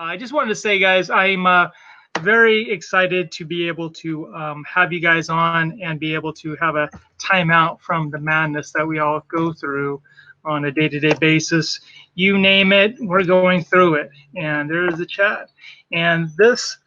I just wanted to say, guys, I'm very excited to be able to have you guys on and be able to have a timeout from the madness that we all go through on a day-to-day basis. You name it, we're going through it. And there is a chat. And this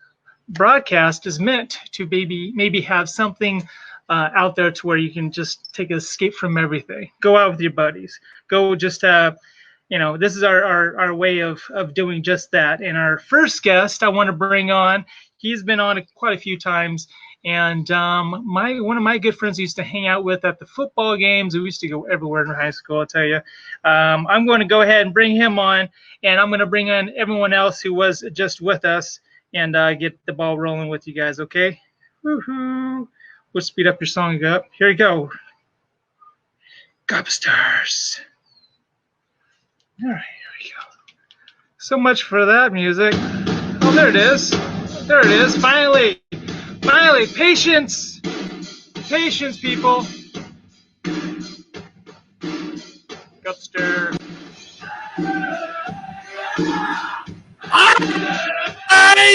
broadcast is meant to maybe have something out there to where you can just take an escape from everything. Go out with your buddies. Go just this is our way of doing just that. And our first guest I want to bring on, he's been on quite a few times, and one of my good friends I used to hang out with at the football games. We used to go everywhere in high school, I'll tell you. I'm going to go ahead and bring him on, and I'm going to bring on everyone else who was just with us and get the ball rolling with you guys, okay? Woohoo! We'll speed up your song up. Here we go. Gobsters. All right, here we go. So much for that music. Oh, there it is. There it is. Finally. Finally. Patience. Patience, people. Gobster.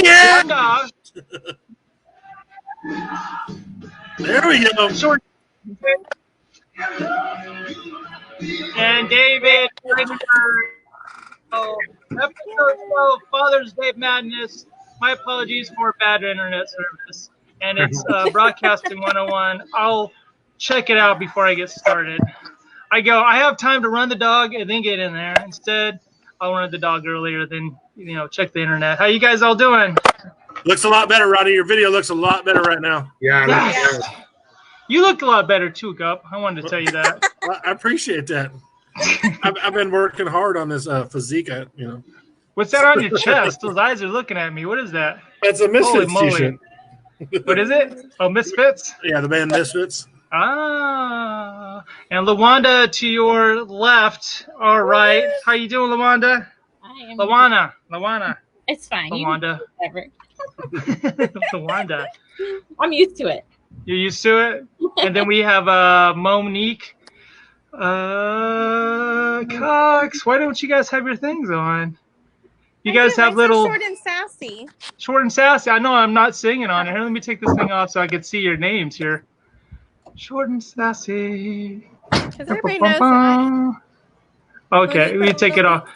Yeah. There we go. Short. And David, episode 12, Father's Day Madness. My apologies for bad internet service. And it's Broadcasting 101. I'll check it out before I get started. I have time to run the dog and then get in there. Instead, I'll run the dog earlier than, check the internet. How you guys all doing? Looks a lot better, Rodney. Your video looks a lot better right now. Yeah. You look a lot better too, Gup. I wanted to tell you that. I appreciate that. I've been working hard on this physique. What's that on your chest? Those eyes are looking at me. What is that? That's a Misfits t-shirt. What is it? Oh, Misfits? Yeah, the band Misfits. Ah. And Lawanda to your left. All right. How you doing, Lawanda? I am. Lawana. It's fine. Lawanda. Whatever. Lawanda. I'm used to it. You're used to it? And then we have Monique. Cox, why don't you guys have your things on? You guys have little short and sassy. Short and sassy. I know I'm not singing on it. Here, let me take this thing off so I can see your names here. Short and sassy. Because everybody knows that. Okay, we take it off.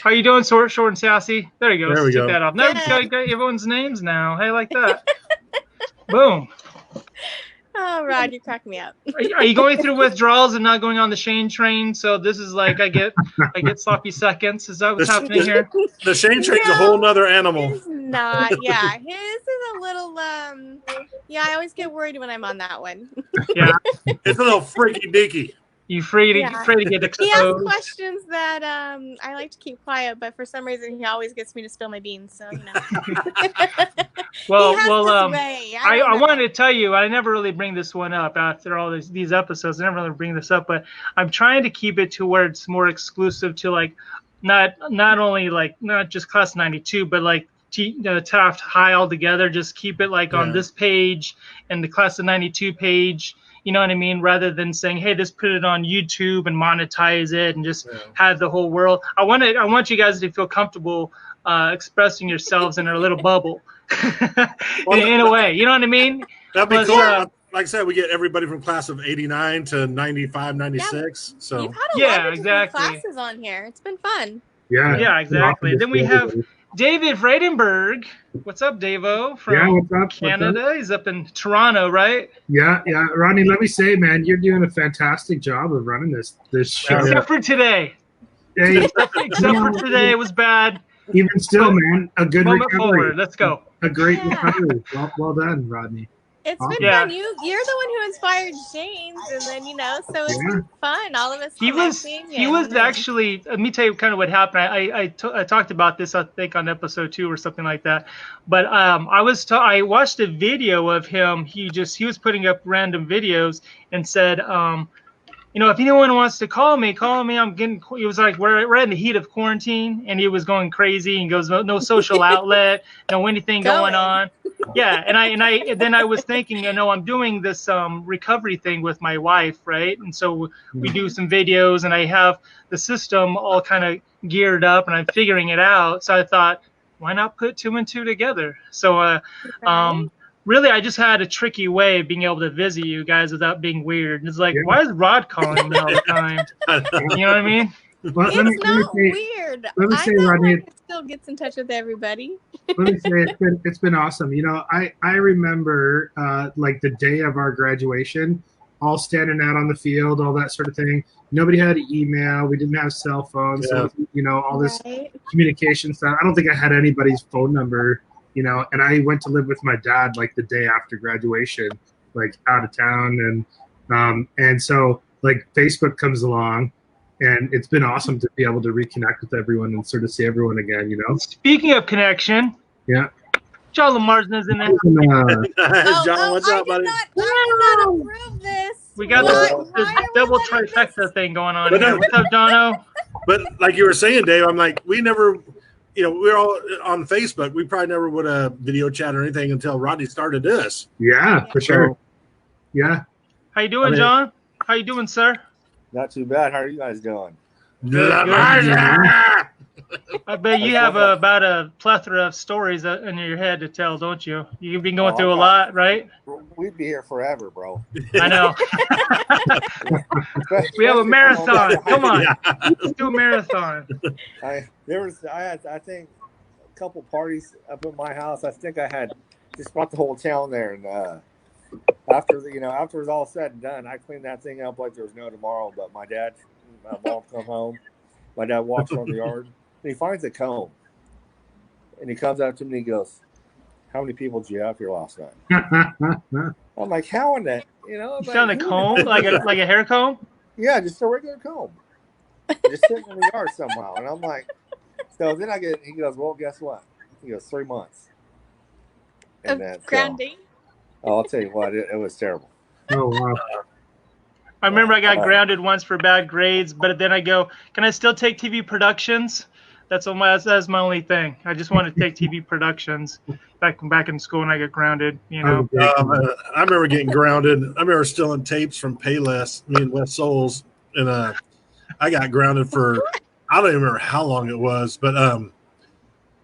How you doing, short and sassy? There you go. There we go. Take that off. Now we got everyone's names now. Hey, like that. Boom. Oh, Rod, you crack me up. Are you going through withdrawals and not going on the Shane train? So this is like I get sloppy seconds. Is that what's happening here? The Shane train's a whole nother animal. It's not. Yeah, his is a little. Yeah, I always get worried when I'm on that one. Yeah, it's a little freaky deaky. You afraid to get exposed? He asks questions that I like to keep quiet, but for some reason he always gets me to spill my beans. So Well, I wanted to tell you, I never really bring this one up after all these episodes. I never really bring this up, but I'm trying to keep it to where it's more exclusive to like not only like not just Class 92, but like Taft High altogether. Just keep it like on this page and the Class of 92 page. You know what I mean? Rather than saying, "Hey, just put it on YouTube and monetize it and just have the whole world." I want you guys to feel comfortable expressing yourselves in a little bubble, in a way. You know what I mean? That'd be cool. Like I said, we get everybody from class of 89 to 95, 96. So you've had a lot of different classes on here. It's been fun. Yeah, exactly. Then we have David Vredenberg. What's up, Davo? From Canada. What's up? He's up in Toronto, right? Yeah. Ronnie, let me say, man, you're doing a fantastic job of running this show. Except for today. Hey, except for today, it was bad. Even still, man, a good moment recovery. Forward. Let's go. A great recovery. Well done, Rodney. It's been fun. You're the one who inspired James, and then so it's been fun. All of us. He was actually. Let me tell you kind of what happened. I talked about this, I think, on episode 2 or something like that. But I watched a video of him. He was putting up random videos and said, if anyone wants to call me. He was like, we're in the heat of quarantine, and he was going crazy. And goes, no social outlet, no anything going on. Yeah, and then I was thinking, I'm doing this recovery thing with my wife, right? And so we do some videos, and I have the system all kind of geared up, and I'm figuring it out. So I thought, why not put 2 and 2 together? So really, I just had a tricky way of being able to visit you guys without being weird. It's like, why is Rod calling me all the time? You know what I mean? Well, It's not weird. Let me I say, know Rodney, Marcus still gets in touch with everybody. let me say it's been awesome. You know, I remember like the day of our graduation, all standing out on the field, all that sort of thing. Nobody had email. We didn't have cell phones. So, you know, all this communication stuff. I don't think I had anybody's phone number, you know, and I went to live with my dad like the day after graduation, like out of town. And so like Facebook comes along, and it's been awesome to be able to reconnect with everyone and sort of see everyone again, you know? Speaking of connection. Yeah. John Lamar's in there. John, what's up, buddy? I did not approve this. We got this double trifecta thing going on here. What's up, Dono? But like you were saying, Dave, I'm like, we never, you know, we're all on Facebook. We probably never would have video chat or anything until Rodney started this. Yeah, for sure. Yeah. How you doing, John? How you doing, sir? Not too bad. How are you guys doing? I bet you have about a plethora of stories in your head to tell, don't you? You've been going through a lot, right? We'd be here forever, bro. I know. We have a marathon. Come on, let's do a marathon. I had, I think, a couple parties up at my house. I think I had just brought the whole town there, and after it was all said and done, I cleaned that thing up like there was no tomorrow. But my mom come home. My dad walks around the yard, and he finds a comb, and he comes up to me and he goes, "How many people did you have here last night?" I'm like, "How in that?" You know, you found a comb, like a hair comb? Yeah, just a regular comb, just sitting in the yard somehow. And I'm like, so then he goes, "Well, guess what?" He goes, 3 months. And that's grounding. I'll tell you what, it was terrible. Oh, wow. I remember I got grounded once for bad grades, but then I go, "Can I still take TV productions?" That's my only thing. I just want to take TV productions back in school, and I get grounded. You know. I remember getting grounded. I remember stealing tapes from Payless, me and Wes Souls, and I got grounded for I don't even remember how long it was, but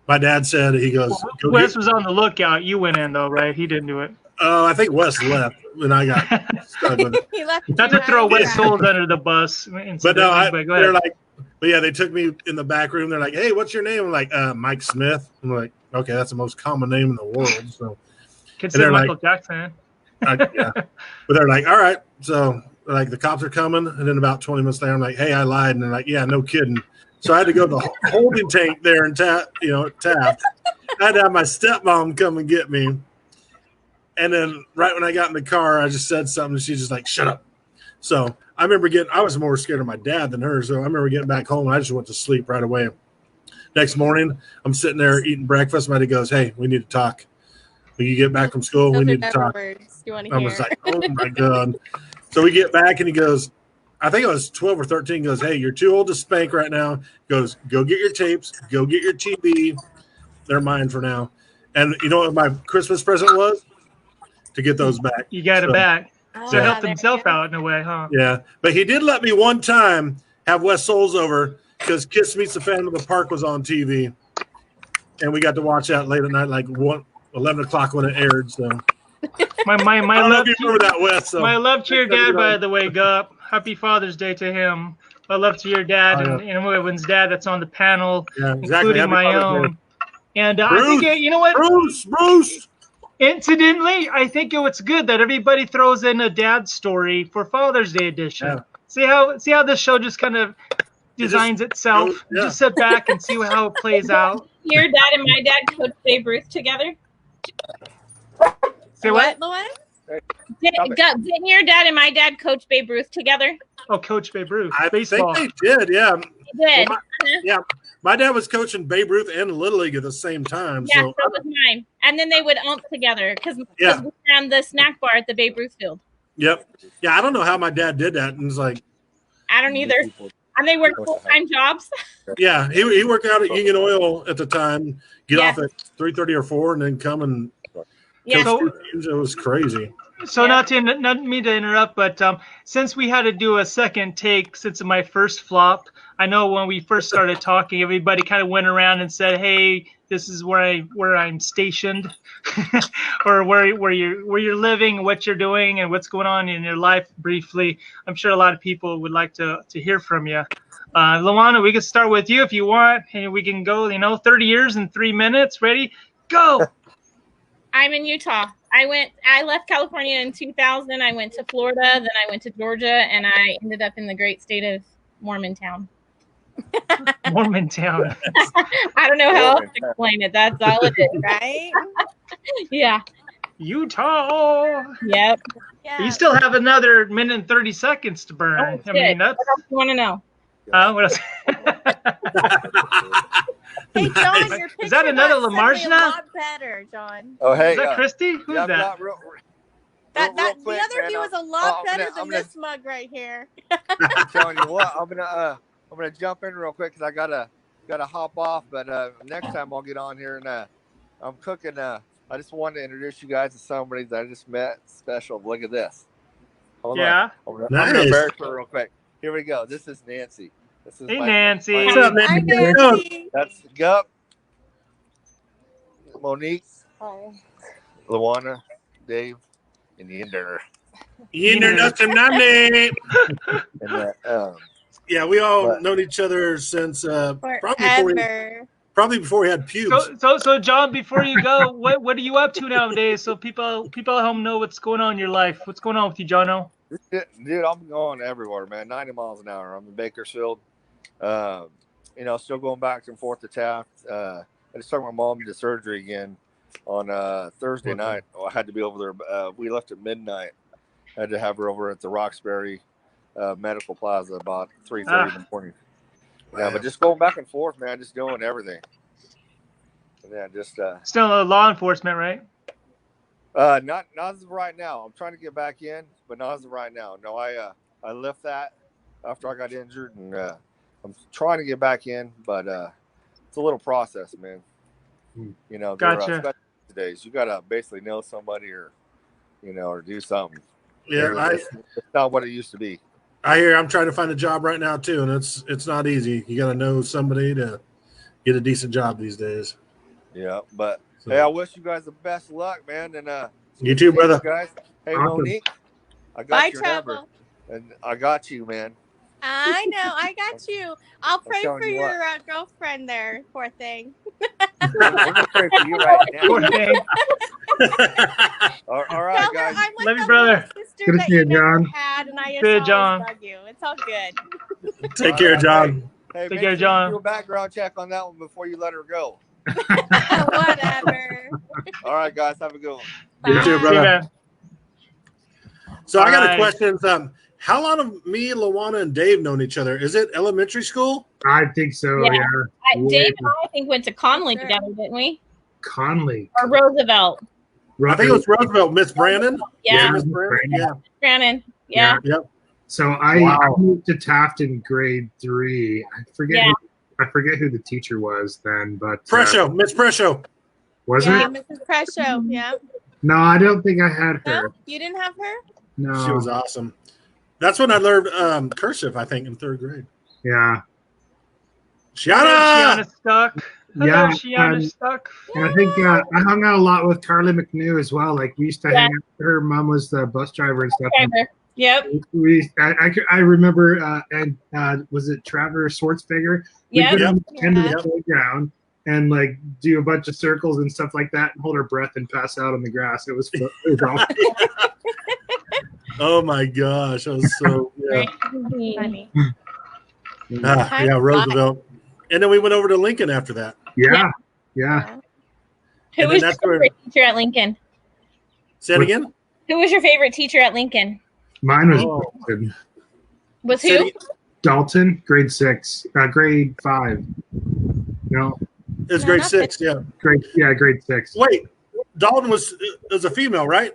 my dad said he goes. Wes was on the lookout. You went in though, right? He didn't do it. I think Wes left when I got stuck with it. He left. Not to throw Wes Souls under the bus. But no, they're like, but yeah, they took me in the back room. They're like, "Hey, what's your name?" I'm like, "Mike Smith." I'm like, "Okay, that's the most common name in the world." So, consider Michael Jackson. Yeah, but they're like, "All right." So, like, the cops are coming, and then about 20 minutes later, I'm like, "Hey, I lied," and they're like, "Yeah, no kidding." So I had to go to the holding tank there in Taft. I had to have my stepmom come and get me. And then right when I got in the car, I just said something, and she's just like, "Shut up." So I remember I was more scared of my dad than her. So I remember getting back home, and I just went to sleep right away. Next morning, I'm sitting there eating breakfast. My dad goes, "Hey, we need to talk. When you get back from school, we need to talk." I was like, "Oh my God." So we get back, and he goes, I think I was 12 or 13, goes, "Hey, you're too old to spank right now." Goes, "Go get your tapes, go get your TV. They're mine for now." And you know what my Christmas present was? To get those back. You got it back. So helped himself out in a way, huh? Yeah. But he did let me one time have Wes Souls over because Kiss Meets the Phantom of the Park was on TV. And we got to watch that late at night, like 11 o'clock when it aired. So my love to remember that, Wes. So. My love to your dad, by the way, Gup. Happy Father's Day to him. My love to your dad and everyone's dad that's on the panel, including Happy my own. Day. And I think, you know what? Bruce. Incidentally, I think it's good that everybody throws in a dad story for Father's Day edition. Yeah. See how this show just kind of designs itself. Yeah. Just sit back and see how it plays out. Your dad and my dad coached Babe Ruth together. Say what? Didn't your dad and my dad coach Babe Ruth together? Oh, Coach Babe Ruth. I Baseball. think they did, yeah. They did. Well, my dad was coaching Babe Ruth and Little League at the same time. Yeah, so was mine. And then they would ump together because we ran the snack bar at the Babe Ruth field. Yep. Yeah, I don't know how my dad did that. And it's like, I don't either. And they worked full-time jobs. Yeah, he worked out at Union Oil at the time, off at 3:30 or 4, and then come and coach 2 teams. It was crazy. So not mean to interrupt, but since we had to do a second take since my first flop, I know when we first started talking, everybody kind of went around and said, "Hey, this is where I'm stationed," or where you're living, what you're doing, and what's going on in your life briefly. I'm sure a lot of people would like to hear from you. Luana, we can start with you if you want, and we can go. 30 years in 3 minutes. Ready? Go. I'm in Utah. I left California in 2000. I went to Florida, then I went to Georgia, and I ended up in the great state of Mormontown. Mormontown. I don't know how else to explain it. That's all it is. Right? Yeah. Utah. Yep. Yeah. You still have another minute and 30 seconds to burn. I mean, that's what else you want to know. What else? Hey, John, your picture Is that another got suddenly LaMarchna? a lot better, John. Oh, hey. Is that Christy? Who's yeah, that? Real The quick, other man, view was a lot better than gonna- this mug right here. I'm telling you what, I'm gonna jump in real quick because I gotta hop off. But next time I'll get on here and I'm cooking. I just wanted to introduce you guys to somebody that I just met. Special. Look at this. Hold on. I'm gonna embarrass her real quick. Here we go. This is Nancy. This is Hey, Nancy. What's up, Hi, Nancy? Nancy. That's Gup, Monique, Luana, Dave, and YeNDoR. YeNDoR. And Yeah, we all known each other since Forever. probably before we had pubes. So John, before you go, what are you up to nowadays? So people at home know what's going on in your life. What's going on with you, Jono? Dude, I'm going everywhere, man. 90 miles an hour. I'm in Bakersfield. Still going back and forth to Taft. I just took my mom to surgery again on Thursday night. I had to be over there. We left at midnight. I had to have her over at the Roxbury Medical Plaza about 3:30 in the morning. Yeah, but just going back and forth, man. Just doing everything. And yeah, just Still law enforcement, right? not as of right now. I'm trying to get back in, but not as of right now. No, I left that after I got injured, and I'm trying to get back in, but it's a little process, man. Gotcha. Especially these days, you gotta basically know somebody or do something. Yeah, it's not what it used to be. I hear I'm trying to find a job right now too, and it's not easy. You got to know somebody to get a decent job these days. Yeah, but hey, I wish you guys the best luck, man. And you too, brother. Guys, hey, Awesome. Monique, I got Bye, your Trouble. number, and I got you, man. I know. I got you. I'll pray telling for you your girlfriend there. Poor thing. We're gonna pray for you right now. Poor thing. All Tell right, her guys. I'm like Love you, a brother. little sister Good to that see you, you never John. had, and I just Good, always John. bug you. It's all good. Take care, John. Hey, Take make care, sure John. you do a background check on that one before you let her go. Whatever. All right, guys, have a good one. You too, Bye. brother. man. So I got a Bye. question. How long have me, Luana, and Dave known each other? Is it elementary school? I think so. Yeah. Yeah. Dave and I think went to Conley Sure. together, didn't we? Conley. Or Roosevelt. I think it was Roosevelt. Miss Brandon. Yeah. Was it Miss Brandon? Yeah. Brandon. Yeah. Yep. So I Wow. moved to Taft in grade 3. I forget. Yeah. I forget who the teacher was then, but Presho, Miss Presho. was Yeah, it? Mrs. Presho. Yeah. No, I don't think I had her. No, you didn't have her. No. She was awesome. That's when I learned cursive, I think, in 3rd grade. Yeah. Shiana! Shiana Stuck. Hello, Yeah, Shiana and- Stuck. And I think I hung out a lot with Carly McNew as well. Like we used to hang out. Her mom was the bus driver and stuff. Driver. Yep. I remember, and was it Travers Schwartzberger? We'd Yep. go to the end of Yeah. the playground and like do a bunch of circles and stuff like that, and hold our breath and pass out on the grass. It was awesome. Oh my gosh, that was so yeah. Funny. Yeah, Roosevelt. And then we went over to Lincoln after that. Yeah. Who And was then your that's where- favorite teacher at Lincoln? Say it again. Who was your favorite teacher at Lincoln? Mine was Oh. Dalton. Was Say it who? again. Dalton, grade 6, grade 5. No, It was No, grade not 6, yeah. grade 6. Wait, Dalton was a female, right?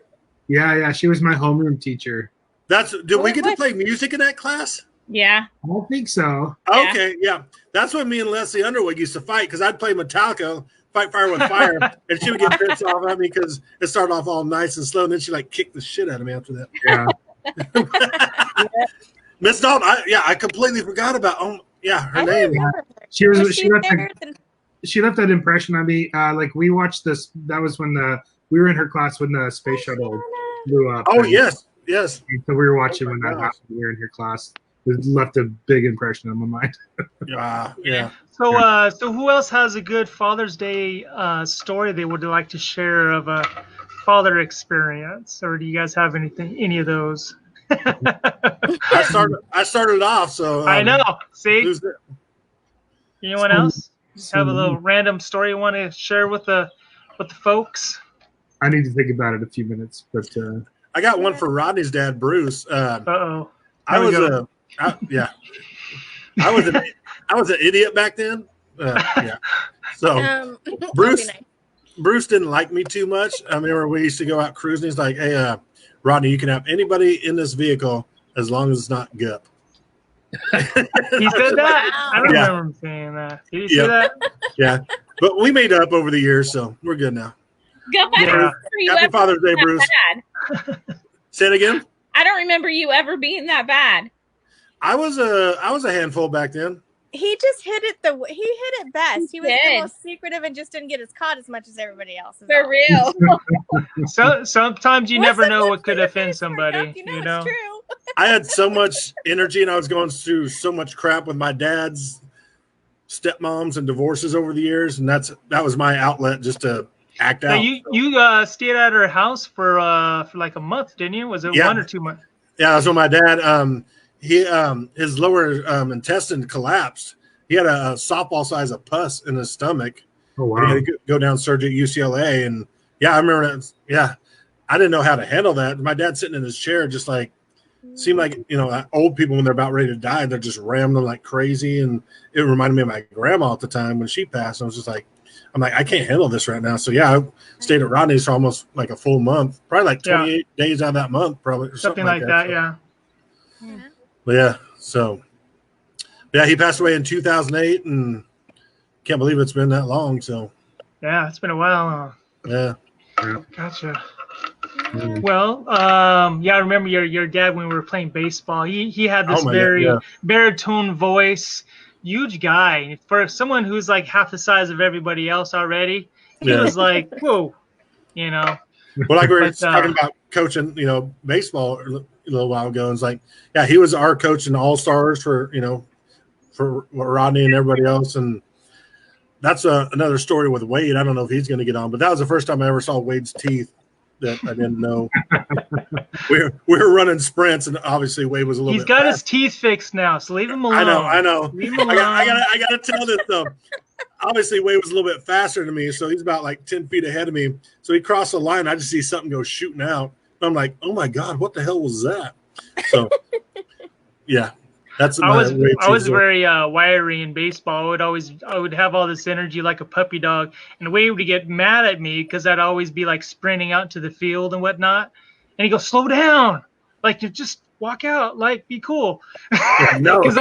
Yeah, she was my homeroom teacher. Did we get to What? play music in that class? Yeah. I don't think so. Yeah. Okay, yeah. That's when me and Leslie Underwood used to fight because I'd play Metallica. fight fire with fire, and she would get pissed off at me because it started off all nice and slow, and then she like kicked the shit out of me after that. Yeah. Miss Dalton, I completely forgot about. Her name. She left that impression on me. Like we watched this. That was when we were in her class when the space shuttle blew up. Oh yes. So we were watching when that happened. We were in her class. It left a big impression on my mind. Yeah. So who else has a good Father's Day story they would like to share of a father experience, or do you guys have any of those? I started off, so I know. See, anyone else have a little random story you want to share with the folks? I need to think about it a few minutes, but I got one for Rodney's dad, Bruce. I was an idiot back then. So Bruce didn't like me too much. I remember we used to go out cruising. He's like, "Hey, Rodney, you can have anybody in this vehicle as long as it's not Gup." He said that? I don't remember him saying that. Did he say that? Yeah. But we made up over the years, so we're good now. Happy Father's Day, Bruce. Say it again. I don't remember you ever being that bad. I was a handful back then. He just hit it best. He was the most secretive and just didn't get as caught as much as everybody else. For real. So sometimes you never know what could offend somebody. You know. It's true. I had so much energy, and I was going through so much crap with my dad's stepmoms and divorces over the years, and that was my outlet just to act out. You stayed at her house for like a month, didn't you? Was it 1 or 2 months? Yeah, that's when my dad his lower intestine collapsed. He had a softball size of pus in his stomach. Oh wow! He had to go down surgery at UCLA, and I remember that. Yeah, I didn't know how to handle that. My dad sitting in his chair, just like seemed like old people when they're about ready to die, they're just rambling like crazy, and it reminded me of my grandma at the time when she passed. I was just like, I can't handle this right now. So I stayed at Rodney's for almost like a full month, probably like 28 days out of that month, probably or something like that. So. Yeah. But he passed away in 2008, and can't believe it's been that long. So yeah, it's been a while. Yeah. Gotcha. Well, I remember your dad when we were playing baseball. He had this baritone voice, huge guy. For someone who's like half the size of everybody else already, he was like, whoa, Well, like we were talking about coaching, baseball a little while ago. And it's like, he was our coach in All-Stars for Rodney and everybody else. And that's another story with Wade. I don't know if he's going to get on, but that was the first time I ever saw Wade's teeth that I didn't know. we were running sprints, and obviously Wade was a little bit got fast. his teeth fixed now, so leave him alone. I know. Leave him alone. I got to tell this, though. Obviously, Wade was a little bit faster than me, so he's about like 10 feet ahead of me. So he crossed the line. I just see something go shooting out. And I'm like, oh, my God, what the hell was that? So, that's I was very wiry in baseball. I would have all this energy like a puppy dog, and Wade would get mad at me because I'd always be like sprinting out to the field and whatnot. And he'd go, slow down, like you just walk out, like be cool. No, because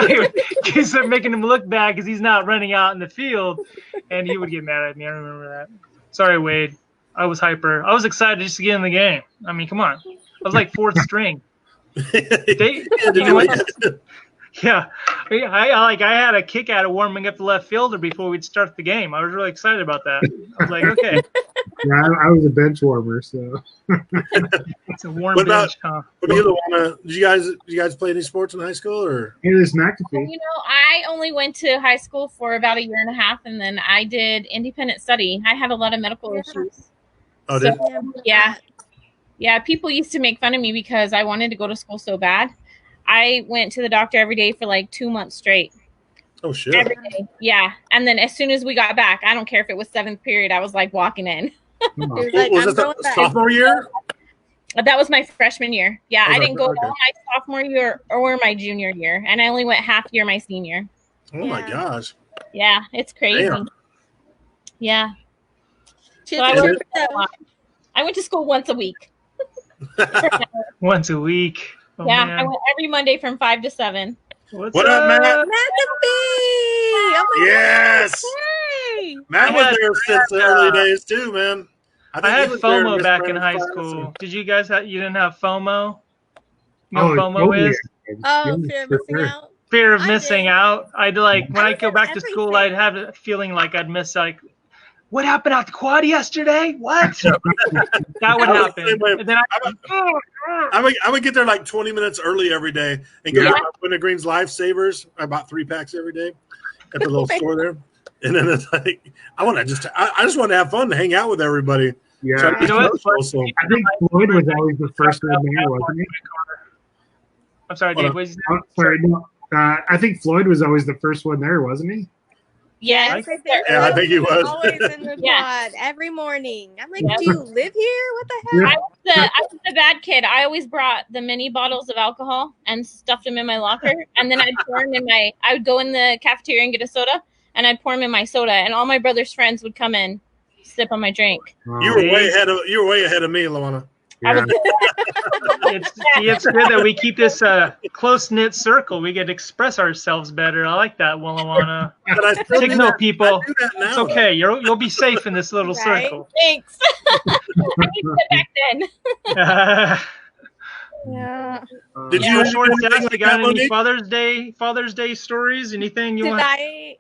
I'm making him look bad because he's not running out in the field, and he would get mad at me. I remember that. Sorry, Wade. I was hyper. I was excited just to get in the game. I mean, come on. I was like fourth string. Yeah, I had a kick out of warming up the left fielder before we'd start the game. I was really excited about that. I was like, okay. Yeah, I was a bench warmer, so. It's a warm bench, huh? Did you guys play any sports in high school, or? It is McAfee. I only went to high school for about a year and a half, and then I did independent study. I had a lot of medical issues. Oh, did you? Yeah. People used to make fun of me because I wanted to go to school so bad. I went to the doctor every day for like 2 months straight. Oh, shit. Every day. Yeah. And then as soon as we got back, I don't care if it was 7th period, I was like walking in. Was it the sophomore year? That was my freshman year. Yeah. Oh, I didn't go okay. all my sophomore year or my junior year. And I only went half year my senior. Oh, my gosh. Yeah. It's crazy. Damn. Yeah. So I went to school once a week. Once a week. Oh, man. I went every Monday from 5 to 7. What up, Matt? McAfee! Oh my yes. God. Hey! Matt was there since the early days too, man. I had he was there FOMO Miss back in Brandon's high class, school. and- Did you guys you didn't have FOMO? You know what FOMO totally. is? Oh, Yeah, fear of for missing sure. out. Fear of I missing did. out. I'd like when I I was go in back to school, I'd everything. have a feeling like I'd miss like, what happened at the quad yesterday? What? That would I was happen. the same way. And then I would get there like 20 minutes early every day and go Yeah. to Wintergreen's Lifesavers. I bought 3 packs every day at the little store there. And then it's like I just want to have fun and hang out with everybody. Yeah. So I You know what's social. I think Floyd was always the first one there, wasn't he? I'm sorry, Dave. What did you say? Oh, sorry, no. I think Floyd was always the first one there, wasn't he? Yes. I think Yeah, I think he was. always in the Yeah. quad every morning. I'm like, Yeah. do you live here? What the heck? I was the bad kid. I always brought the mini bottles of alcohol and stuffed them in my locker, and then I'd pour them in my. I would go in the cafeteria and get a soda, and I'd pour them in my soda, and all my brother's friends would come in, sip on my drink. You were way ahead of me, Luana. I Yeah. was It's good that we keep this close knit circle. We get to express ourselves better. I like that, Willawana. But I still do Signal that. people. I do that now. It's okay. You'll be safe in this little Right? circle. Thanks. I did it back then. Yeah. Did Yeah, you short anything steps, like you got that, any Monique? Father's Day stories? Anything you Did want? I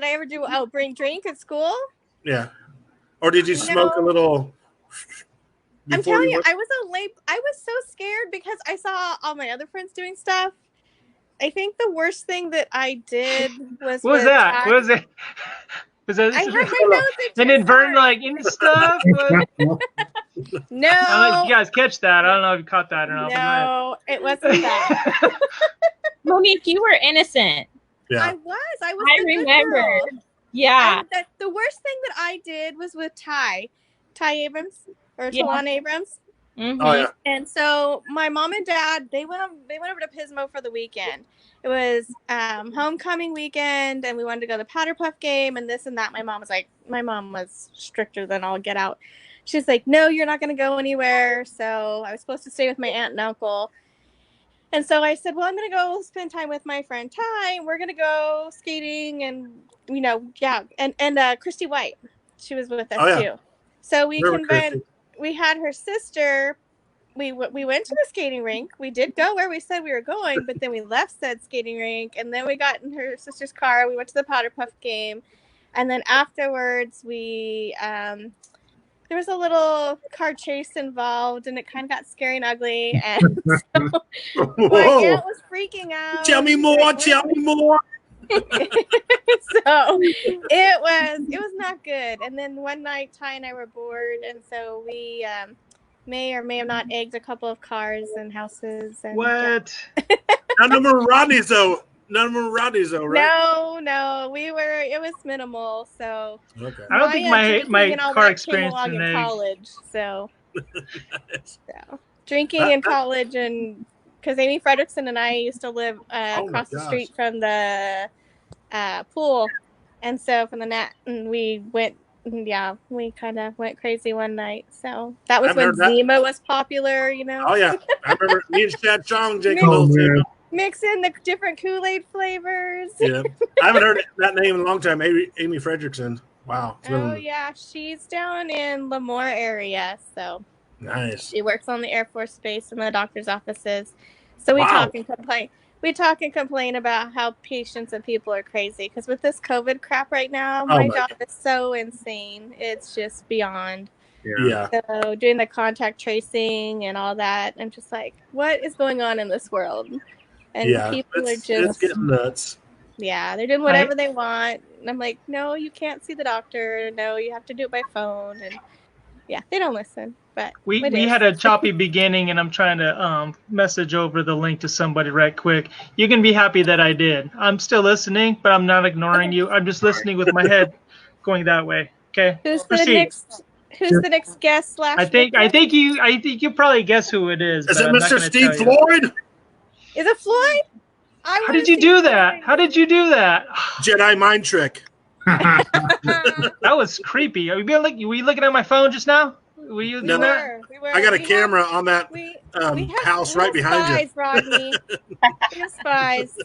ever do bring drink at school? Yeah. Or did you smoke a No. little? I'm before telling you, went? I was so scared because I saw all my other friends doing stuff. I think the worst thing that I did was What was with that? Ty. What was it? Was that? I had my nose And it burned like any stuff. No, I don't know if you guys catch that. I don't know if you caught that or not. but go ahead. no, it wasn't that. Monique, you were innocent. Yeah. I was I the good remember. girl. Yeah. The worst thing that I did was with Ty Abrams or Yeah. Tawan Abrams. Mhm. Oh yeah. And so my mom and dad, they went over to Pismo for the weekend. It was homecoming weekend, and we wanted to go to the Powder Puff game and this and that. My mom was stricter than all get out. She's like, no, you're not going to go anywhere. So I was supposed to stay with my aunt and uncle. And so I said, well, I'm going to go spend time with my friend Ty. We're going to go skating and, and Christy White, she was with us too. So we we had her sister. We went to the skating rink. We did go where we said we were going, but then we left said skating rink, and then we got in her sister's car. We went to the Powder Puff game, and then afterwards we there was a little car chase involved, and it kind of got scary and ugly. And so my aunt was freaking out. Tell me more. Tell me more. So it was not good. And then one night Ty and I were bored, and so we may or may have not egged a couple of cars and houses. And, What? None of them were Rodney's though. None of them were Rodney's though, right? No, it was minimal. So Okay. I don't think drinking my and all car that came experience along in in eggs. college. So drinking in college, and because Amy Fredrickson and I used to live across the street from the pool, and so from the net, and we went. Yeah, we kind of went crazy one night. So that was when Zima was popular, you know. Oh yeah, I remember me and Chad Chong drinking Oh, little man. Zima. Mix in the different Kool-Aid flavors. Yeah, I haven't heard that name in a long time. Amy Fredrickson. Wow. It's Oh been yeah, she's down in Lemoore area, so nice. she works on the Air Force Base in the doctor's offices. So we Wow. talk and complain. We talk and complain about how patients and people are crazy. Because with this COVID crap right now, my job is so insane. It's just beyond. Yeah. So doing the contact tracing and all that, I'm just like, what is going on in this world? And people are just it's getting nuts. Yeah, they're doing whatever they want. And I'm like, no, you can't see the doctor. No, you have to do it by phone. And yeah, they don't listen. But we had a choppy beginning, and I'm trying to message over the link to somebody right quick. You can be happy that I did. I'm still listening, but I'm not ignoring you. I'm just listening with my head going that way. Okay. Who's Proceed. the next guest? I think you probably guess who it is. Is it but I'm not Mr. gonna Steve tell you. Floyd? Is it Floyd? How did you do that? How did you do that? Jedi mind trick. That was creepy. Were you looking at my phone just now? Were you doing that? We were. I got a camera on that house right behind you. Rodney. We have spies.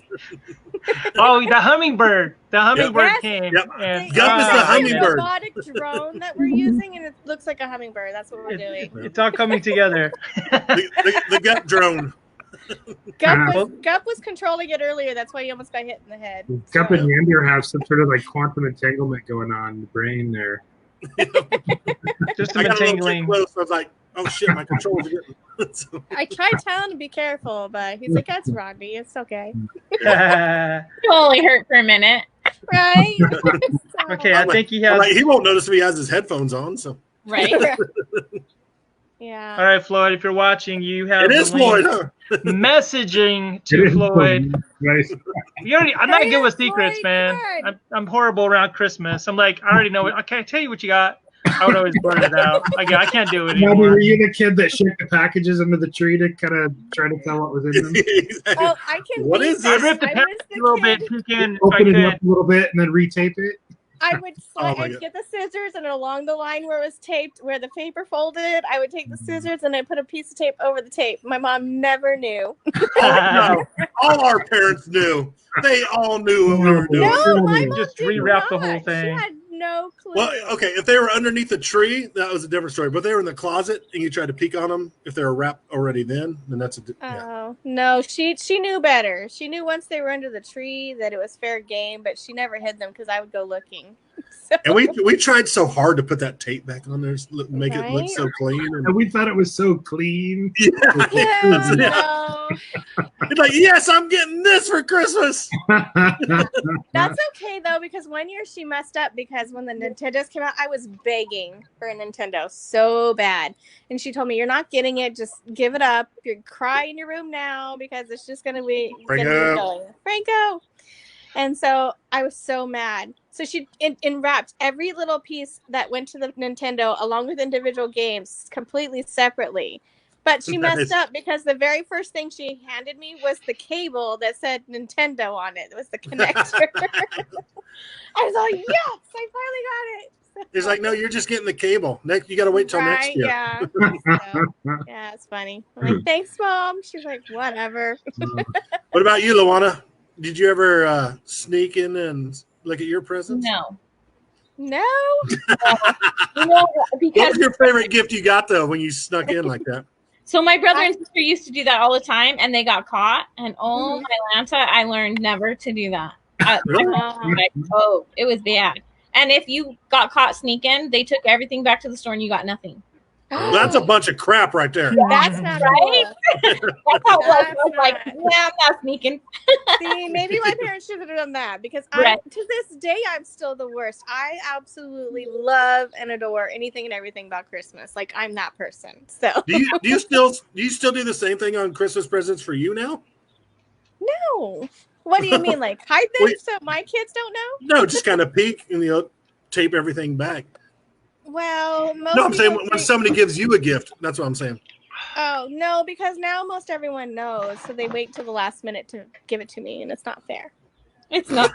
Oh, the hummingbird. The hummingbird Yes. came. Yep. And, Gup is the It's a hummingbird. robotic drone that we're using, and it looks like a hummingbird. That's what we're doing. It's all coming together. The gut drone. Gup was controlling it earlier. That's why he almost got hit in the head. Gup and YeNDoR have some sort of like quantum entanglement going on in the brain there. Just I some got a little too entangling. close. I was like, oh shit, my controls are getting. So, I tried telling him to be careful, but he's like, "That's Rodney. It's okay." You only hurt for a minute. Right? Okay, I think he I'm has. like, he won't notice if he has his headphones on. So Right? Yeah. All right, Floyd, if you're watching, you have it the is link. Floyd. Huh? Messaging It to is Floyd. Nice. I'm not Hey, good with Floyd, secrets, man. come on. I'm horrible around Christmas. I'm like, I already know it. I can't tell you what you got. I would always blurt it out. I can't do it Rodney, anymore. were you the kid that shook the packages under the tree to kind of try to tell what was in them? Oh, I can. What beat is I this? ripped the I package was a little the bit, kid. peek in if I Open it could. up a little bit and then retape it. I would Oh my I'd God. get the scissors, and along the line where it was taped, where the paper folded, I would take the scissors and I put a piece of tape over the tape. My mom never knew. No, all our parents knew. They all knew what we were doing. No, my mom Just did rewrap the not. whole thing. She had no clue. Well, okay, if they were underneath the tree, that was a different story. But if they were in the closet and you tried to peek on them, if they were wrapped already, then that's a yeah. Oh no, she knew better. She knew once they were under the tree that it was fair game, but she never hid them because I would go looking. So, And we tried so hard to put that tape back on there, make it look Right? so clean. And, And we thought it was so clean. yeah, Yeah. no, It's like, yes, I'm getting this for Christmas. that's okay though, because one year she messed up because when the Nintendos came out, I was begging for a Nintendo so bad, and she told me, "You're not getting it. Just give it up. You cry in your room now because it's just gonna be Franco." And so I was so mad. So she enwrapped every little piece that went to the Nintendo along with individual games completely separately. But she messed up because the very first thing she handed me was the cable that said Nintendo on it. It was the connector. I was like, yes, I finally got it. It's like, no, you're just getting the cable. Next, you got to wait till next year. Yeah. So, yeah, it's funny. I'm like, thanks, Mom. She's like, whatever. What about you, Luana? Did you ever sneak in and look at your presents? No. No. No, What because was your favorite gift you got, though, when you snuck in like that? so my brother and sister used to do that all the time, and they got caught. And oh my Lanta, I learned never to do that. Oh, it was bad. And if you got caught sneaking, they took everything back to the store, and you got nothing. Well, that's a bunch of crap right there. That's not Right? cool. That's how it was. I was That's like, not- yeah, I'm not sneaking. See, maybe my parents should have done that because Right. to this day I'm still the worst. I absolutely love and adore anything and everything about Christmas. Like I'm that person. So Do you still do the same thing on Christmas presents for you now? no. What do you mean? Like hide them Wait. so my kids don't know? No, just kind of peek and tape everything back. Well, most No, I'm saying people when think- somebody gives you a gift, that's what I'm saying. Oh no, because now most everyone knows, so they wait till the last minute to give it to me, and it's not fair. It's not.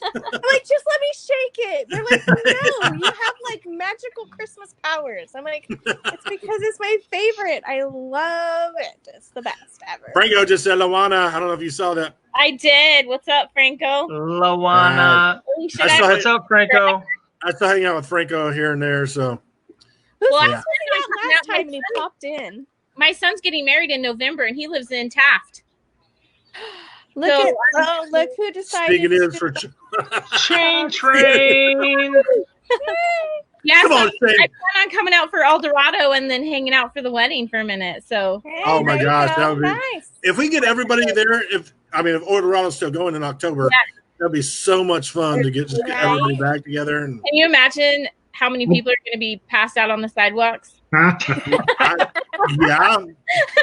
I'm like, just let me shake it. They're like, no, you have like magical Christmas powers. I'm like, it's because it's my favorite. I love it. It's the best ever. Franco just said, Luana, I don't know if you saw that. I did. What's up, Franco? Lawana. Holy shit, I saw What's up, Franco? I still hang out with Franco here and there, so. Who's Well, this I- last time and he popped in? my son's getting married in November, and he lives in Taft. Look So- at look who decided. Speaking to is for Chain train. Yeah, Come so on, Shane. I plan on coming out for El Dorado and then hanging out for the wedding for a minute. So Hey, Oh my there you gosh, go. that would be- nice. If we get everybody there, if Eldorado's still going in October, that'd be so much fun to get everybody back together. And can you imagine how many people are going to be passed out on the sidewalks? yeah,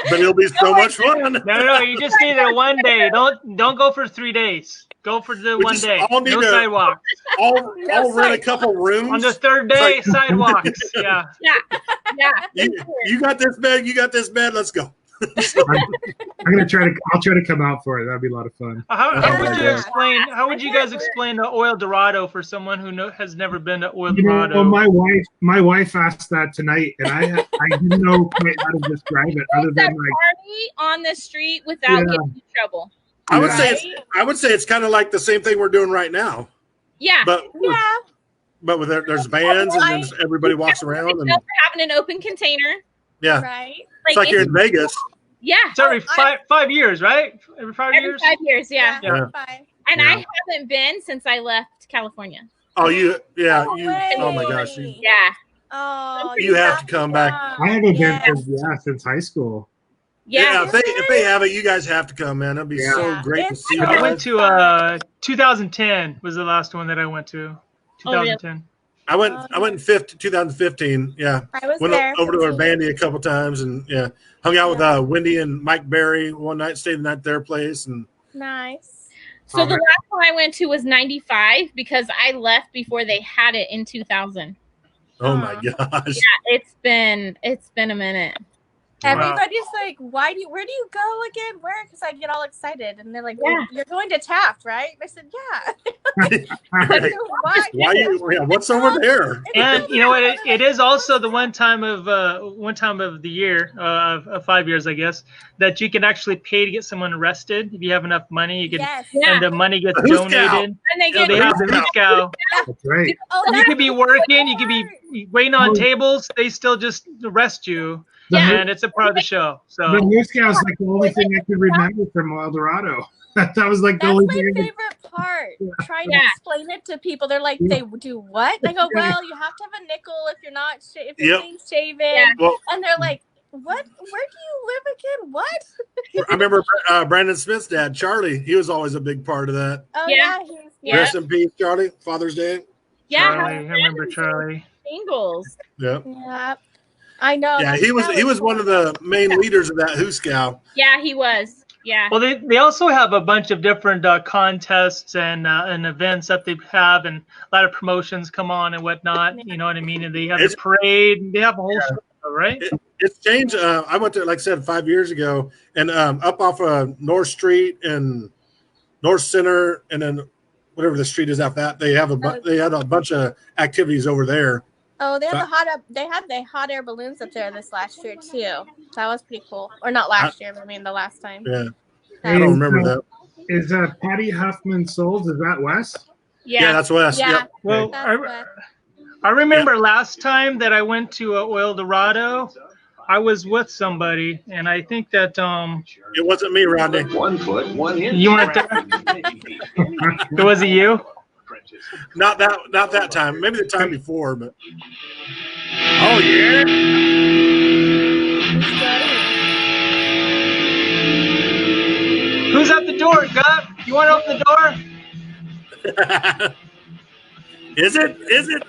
but it'll be so much fun. No, you just need it one day. Don't go for 3 days. Go for the We one just day. all need No to- sidewalk. I'll rent a couple rooms. On the third day, It's like- sidewalks. Yeah. Yeah. You got this bed. You got this bed. Let's go. I'll try to come out for it. That'd be a lot of fun. How would you guys explain the Oil Dorado for someone who has never been to Oil Dorado? Well, my wife asked that tonight, and I didn't know quite how to describe it other than like party on the street without getting in trouble. I would say it's kind of like the same thing we're doing right now. Yeah. But there's vans and then everybody walks around and having an open container. Yeah. Right. It's like you're in Vegas. Yeah. It's every 5 years, right? Every 5 years? 5 years, yeah. And I haven't been since I left California. Oh, oh my gosh. You have to come back. I haven't been since high school. Yeah, if they have it, you guys have to come, man. It'll be so great to see you. I went to 2010 was the last one that I went to. 2010. I went in 2015. Yeah, I was went there over to Urbandi a couple times and hung out with Wendy and Mike Berry one night. Stayed the night at their place and nice. So the last one I went to was 95 because I left before they had it in 2000. Oh my gosh! Yeah, it's been a minute. Everybody's like, where do you go again? Where? Because I get all excited, and they're like, well, you're going to Taft, right? I said, yeah. What's over there? And you know what? It is also the one time of the year of 5 years, I guess, that you can actually pay to get someone arrested if you have enough money. You can, and the money gets donated. And they have the hoot cow. That's right. You could be working, you could be waiting on tables. They still just arrest you. And it's a part of the show. So the Moose Cow is like the only thing I could remember from Oil Dorado. That was like the only thing. That's my favorite part. Trying to explain it to people. They're like, they do what? I go, well, you have to have a nickel if you're not if you're being shaven. And they're like, what? Where do you live again? What? I remember Brandon Smith's dad, Charlie. He was always a big part of that. Oh yeah. Rest in peace, Charlie. Father's Day. Yeah, Charlie, I remember Charlie. Singles. Yeah. I know. Yeah, he was one of the main leaders of that Hooskow. Yeah, he was. Yeah. Well, they also have a bunch of different contests and events that they have, and a lot of promotions come on and whatnot. You know what I mean? And they have the parade. And they have a whole show, right? It's changed. I went to, like I said, 5 years ago, and up off of North Street and North Center, and then whatever the street is after that, they had a bunch of activities over there. Oh, they had the hot air balloons up there this last year too. That was pretty cool. Or not last year, but I mean the last time. Yeah, I don't remember that. Is Patty Huffman Souls? Is that Wes? Yeah, that's Wes. Yeah. Yep. Well, I remember last time that I went to Oil Dorado, I was with somebody, and I think that it wasn't me, Rodney. 1 foot 1 inch. You weren't there. Was it you? Not that time. Maybe the time before, but oh yeah. Who's at the door, Gup? You want to open the door? Is it? That's it.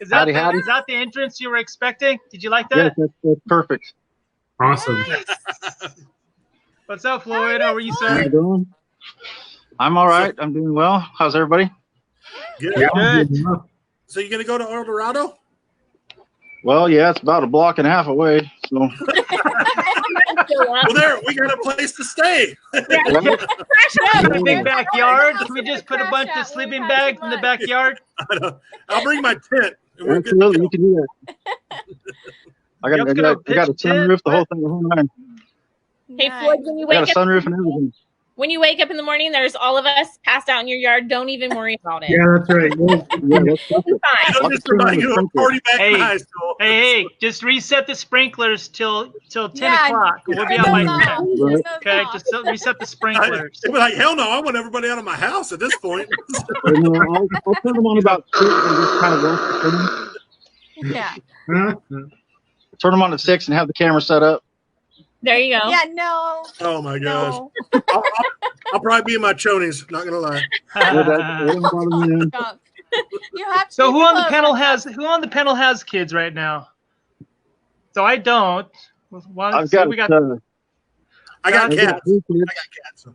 Is that the entrance you were expecting? Did you like that? Yes, that's perfect. Awesome. What's up, Floyd? How are you, How sir? you doing? I'm all right. I'm doing well. How's everybody? Good. Good. So you gonna go to El Dorado? Well, yeah, it's about a block and a half away. So Well, there we got a place to stay. A big backyard. Can we just put a bunch of sleeping bags in the backyard? I'll bring my tent. And we're good to absolutely, go. you can do that. I got a sunroof, the whole thing. The whole nine. Hey, Floyd, when you I got wake a up, sunroof and everything. when you wake up in the morning, there's all of us passed out in your yard. Don't even worry about it. Yeah, that's right. Yeah, that's perfect. It's fine. Don't just remind you of a party back in high school. Hey, just reset the sprinklers till 10 o'clock. We'll be out by 10. Okay, just reset the sprinklers. They'd be like, hell no, I want everybody out of my house at this point. I'll turn them on about 6 and just kind of watch the film. Yeah. Turn them on at 6 and have the camera set up. There you go. Yeah, no. Oh my gosh. No. I'll probably be in my chonies, not gonna lie. You have to So keep who on the close. panel has kids right now? So I don't. I've got, I got cats. 3 kids. I got cats.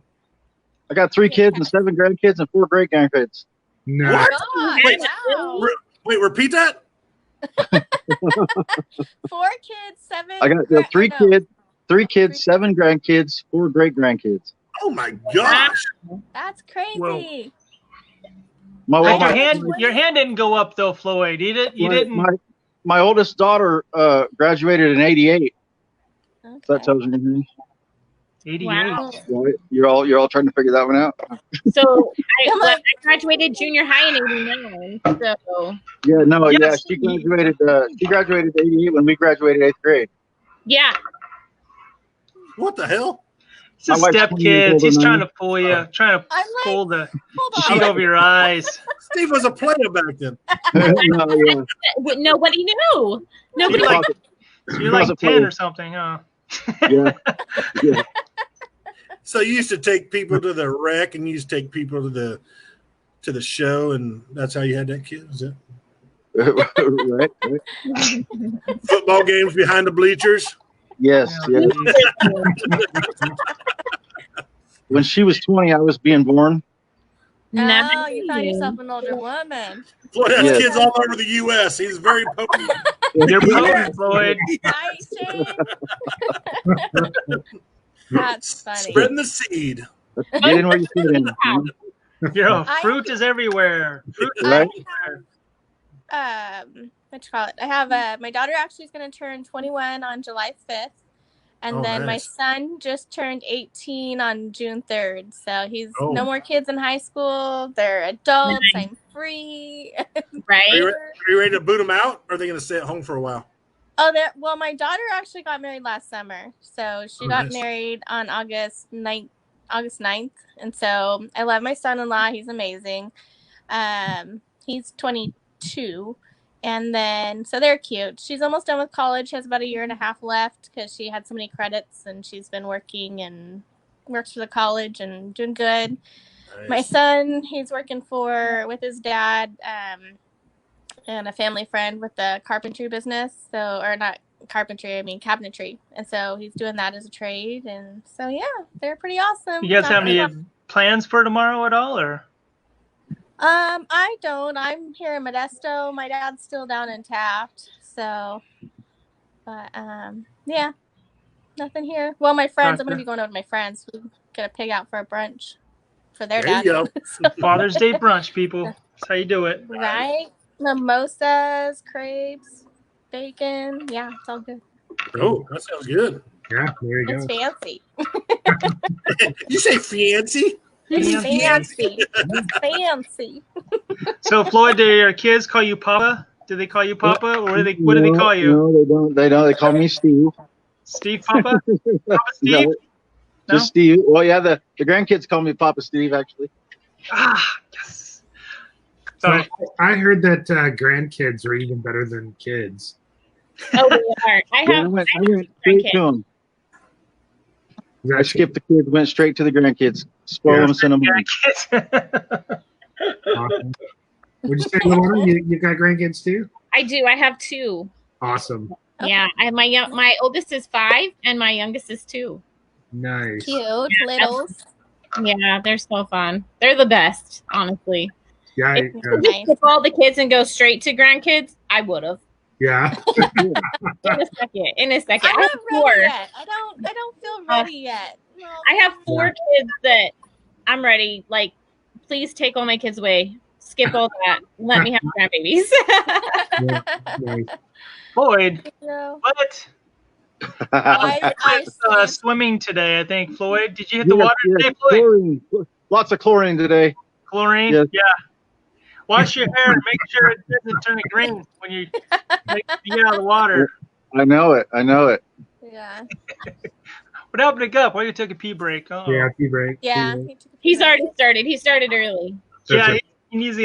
I got 3 kids and 7 grandkids and 4 great grandkids. No. What? God, Wait, wow. Wait, repeat that? 4 kids, 7. I got three kids, 7 grandkids, 4 great grandkids. Oh my gosh! That's crazy. Whoa. My Your hand didn't go up though, Floyd. You didn't. My oldest daughter graduated in '88. Okay. That tells you anything. 88. Wow. Right? You're all trying to figure that one out. So I graduated junior high in '89. So Yeah, no, Yes. yeah, she graduated. She graduated '88 when we graduated 8th grade. yeah, What the hell? It's a My wife's step 20 years kids. older He's than trying me. to fool you, trying to I'm like, pull the hold sheet on. over your eyes. Steve was a player back then. No, yeah. nobody knew. Nobody. You're like, She you're was like a 10 player. or something, huh? Yeah, yeah. So you used to take people to the rec, and you used to take people to the show, and that's how you had that kid. Is it right. football games behind the bleachers? Yes, yes. When she was 20, I was being born. Oh, you found yourself an older woman. Floyd has Yes. kids all over the U.S. He's very potent. You're potent, Floyd. Right, Shane? That's funny. Spreading the seed. Get in where you fit in. Fruit is everywhere. Fruit is Right. What you call it? I have my daughter actually is going to turn 21 on July 5th. And Oh, then my nice. son just turned 18 on June 3rd. So he's Oh. no more kids in high school. They're adults. I'm free. Right? Are you ready to boot them out, or are they going to stay at home for a while? Well, my daughter actually got married last summer. So she got nice. married on August 9th. And so I love my son-in-law. He's amazing. He's 22. And then, so they're cute. She's almost done with college. She has about a year and a half left because she had so many credits, and she's been working and works for the college and doing good. Nice. My son, he's working with his dad and a family friend with the carpentry business. So, or not carpentry, I mean cabinetry. And so he's doing that as a trade. And so, yeah, they're pretty awesome. You guys have any plans for tomorrow at all, or? I don't. I'm here in Modesto. My dad's still down in Taft. So, but yeah, nothing here. Well, my friends. I'm gonna be going over to my friends. We get a pig out for a brunch for their There dad. you go. Father's Day brunch, people. That's how you do it. Right? Mimosas, crepes, bacon. Yeah, it's all good. Oh, that sounds good. Yeah, there you It's go. fancy. You say fancy? Fancy. Fancy. So, Floyd, do your kids call you Papa? Do they call you Papa, or what do they call you? No, they don't. They don't. They call me Steve. Steve Papa? Papa Steve? No, No? just Steve. Well, yeah, the grandkids call me Papa Steve, actually. Ah, yes. So Sorry. I heard that grandkids are even better than kids. Oh, they are. I went straight to them. Is that I skipped the kids, went straight to the grandkids. Spoil them, send them home. awesome? Would you say, Luana, you got grandkids too? I do. I have 2. Awesome. Yeah, I have my oldest is 5 and my youngest is 2. Nice. Cute. Littles. Yeah, they're so fun. They're the best, honestly. Yeah. If you could just skip all the kids and go straight to grandkids, I would have. Yeah. In a second. I'm I have not 4. ready yet. I don't feel ready yet. No. I have 4 kids that I'm ready. Like, please take all my kids away. Skip all that. Let me have grandbabies. Nice. Floyd, No. what? I Swimming today, I think. Floyd, did you hit the water today, Floyd? Chlorine. Lots of chlorine today. Chlorine? Yes. Yeah. Wash your hair and make sure it doesn't turn green when you get out of the water. I know it. Yeah. What happened to Gup? Why you took a pee break? Uh-oh. Yeah, pee break. Yeah. He's already started. He started early. Yeah, he needs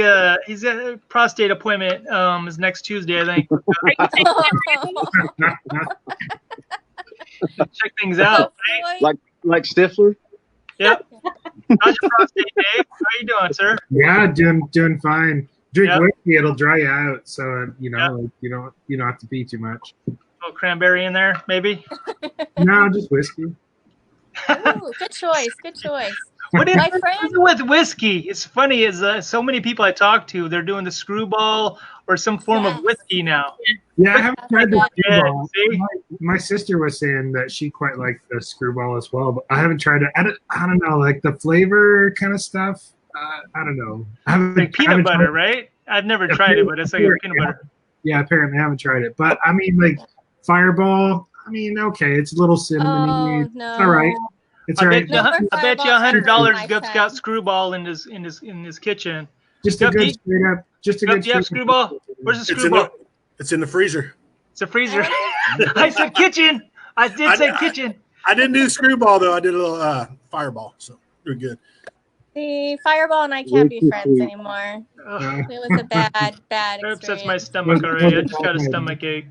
he's got a prostate appointment is next Tuesday, I think. Check things out. Right? Like Stifler. Yep. How's your prostate, Dave? How you doing, sir? Yeah, doing fine. Drink Yep. whiskey, it'll dry you out. So you don't have to pee too much. A little cranberry in there, maybe. No, just whiskey. Ooh, good choice. Good choice. What is My it friend. with whiskey? It's funny, is so many people I talk to, they're doing the screwball or some form of Yes. whiskey now. Yeah, I haven't tried the Yeah, screwball. see? My sister was saying that she quite liked the screwball as well, but I haven't tried it. I don't know, like the flavor kind of stuff. I don't know. I haven't, Like I haven't peanut butter, tried- right? I've never tried it, but it's like a peanut butter. Yeah, apparently I haven't tried it. But I mean, like Fireball. I mean, okay, it's a little cinnamony. Oh no. It's all right. It's I all bet right. you, No more I bet you Fireball ever, $100 my Gup's got friend. screwball in his kitchen. Just a Gup, good you- straight up. Just a Gup, good do you have straight screwball? Where's the It's in screwball? it's in the freezer. It's a freezer. I I said kitchen. I did say kitchen. I didn't do screwball though. I did a little fireball, so you're good. See, Fireball and I can't be friends anymore. Ugh, It was a bad that experience. upsets my stomach already. I just got a stomach ache.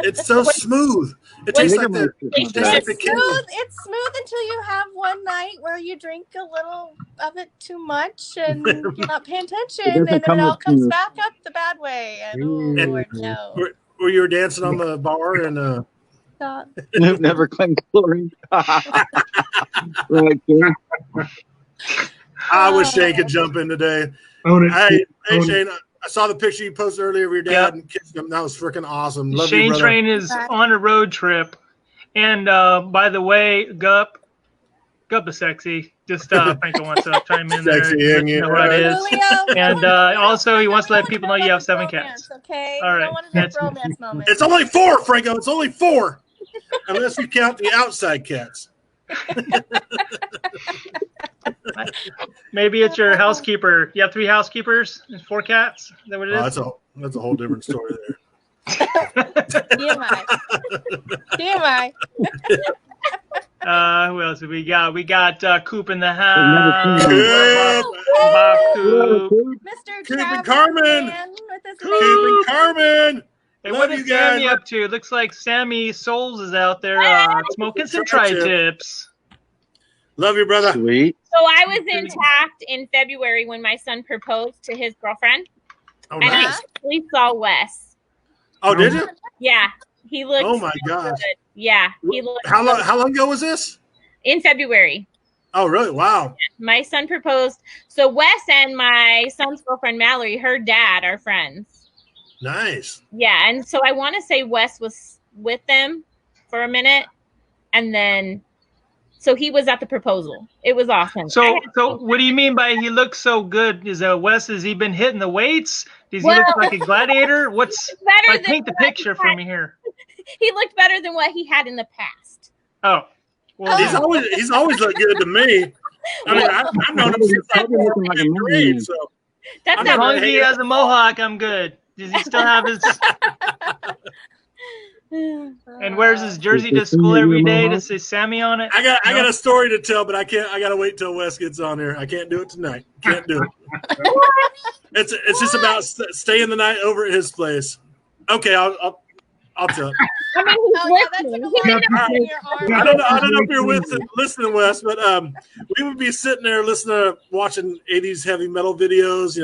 It's so smooth. It tastes like the It's tastes like the candy. smooth. It's smooth until you have one night where you drink a little of it too much and you're not paying attention, and then it all comes back up the bad way. And oh Lord, no. Where you were dancing on the bar and Stop. Never claimed glory. Right there. I wish Shane could jump in today. Own it. Hey, Own it. Shane, I saw the picture you posted earlier of your dad and kissing him. That was freaking awesome. Love you, Shane brother. Train is on a road trip. And by the way, Gup is sexy. Just Franco wants to chime in there. Sexy, Let you know who it is. Julio, And also, he wants to let people know you have 7 romance, cats. Okay, All we right. don't want enough romance moments. It's only 4, Franco. It's only 4. Unless you count the outside cats. Maybe it's your housekeeper. You have 3 housekeepers and 4 cats? Is that what it is? That's a whole different story there. TMI. TMI. Who else have we got? We got Coop in the house. Coop. Coop. Mr. Coop and Travis Carmen. Man with his Coop and Carmen. Hey, Love what you is guys. Sammy up to? Looks like Sammy Souls is out there smoking some Tri-tip. tri-tips. Love you, brother. Sweet. So I was in TACT in February when my son proposed to his girlfriend, Oh, and I nice. actually saw Wes. Oh, did you? Yeah, he looked. Oh my so gosh. good. Yeah, he looked. How long ago was this? In February. Oh, really? Wow. My son proposed. So Wes and my son's girlfriend Mallory, her dad, are friends. Nice. Yeah, and so I want to say Wes was with them for a minute, and then so he was at the proposal. It was awesome. So what do you mean by he looks so good? Is Wes? Has he been hitting the weights? Does he Well, look like a gladiator? What's better like? than Paint the what picture for me here. he looked better than what he had in the past. Oh, well, He's always looked good to me. I mean, I've known him since I was Looking like a in man. grade, so That's I'm as not long not as he has a mohawk, I'm good. Does he still have his? And wears his jersey to school every day to say Sammy on it? I got a story to tell, but I gotta wait till Wes gets on here. I can't do it tonight. Can't do it. It's just about staying the night over at his place. Okay, I'll tell it. I mean, he's Oh, yeah, that took a listening. lot Yeah. of in your arm. I don't know if you're listening, Wes, but we would be sitting there watching 80s heavy metal videos,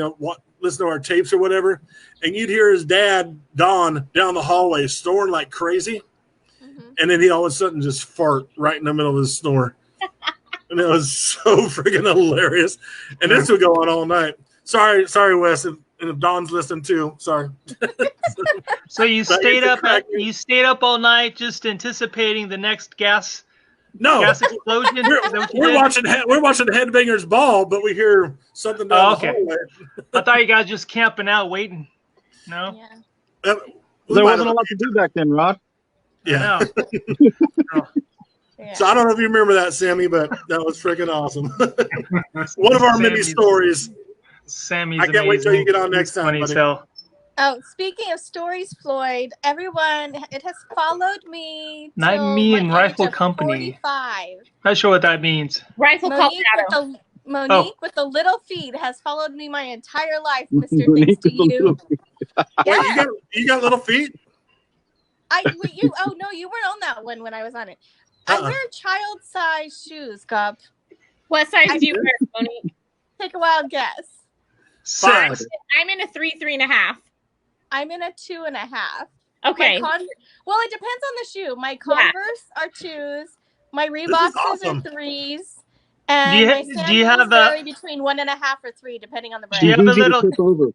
listen to our tapes or whatever, and you'd hear his dad, Don, down the hallway snoring like crazy, and then he all of a sudden just fart right in the middle of his snore. And it was so freaking hilarious. And this would go on all night. Sorry, Wes, and if Don's listening too, sorry. So you But stayed it's a up crack- you stayed up all night just anticipating the next gas No, explosion? Is that what you we're did? watching Headbangers Ball, but we hear something down the hallway. I thought you guys just camping out waiting. No? Yeah. There wasn't a lot to do back then, Rod. Yeah. No. Yeah. So I don't know if you remember that, Sammy, but that was freaking awesome. One of our many Sammy's- stories. Sammy's I can't wait till you amazing. get on next He's time, funny as buddy. hell. Oh, speaking of stories, Floyd, everyone, it has followed me. Not till me my and age Rifle of Company. 45. Not sure what that means. Rifle Monique Colorado. with the little feet has followed me my entire life, Mr. Thanks to you. Wait, you got little feet? You weren't on that one when I was on it. I wear child-sized shoes, Gup. What size do you wear, Tony? Take a wild guess. 5. I'm in a 3.5. I'm in a 2.5. Okay. Well, it depends on the shoe. My Converse are 2s. My is Reeboks awesome. are 3s. Do And you, my do you have sandals vary a between 1.5 or 3, depending on the do you brand. have a Easy to little tip over. do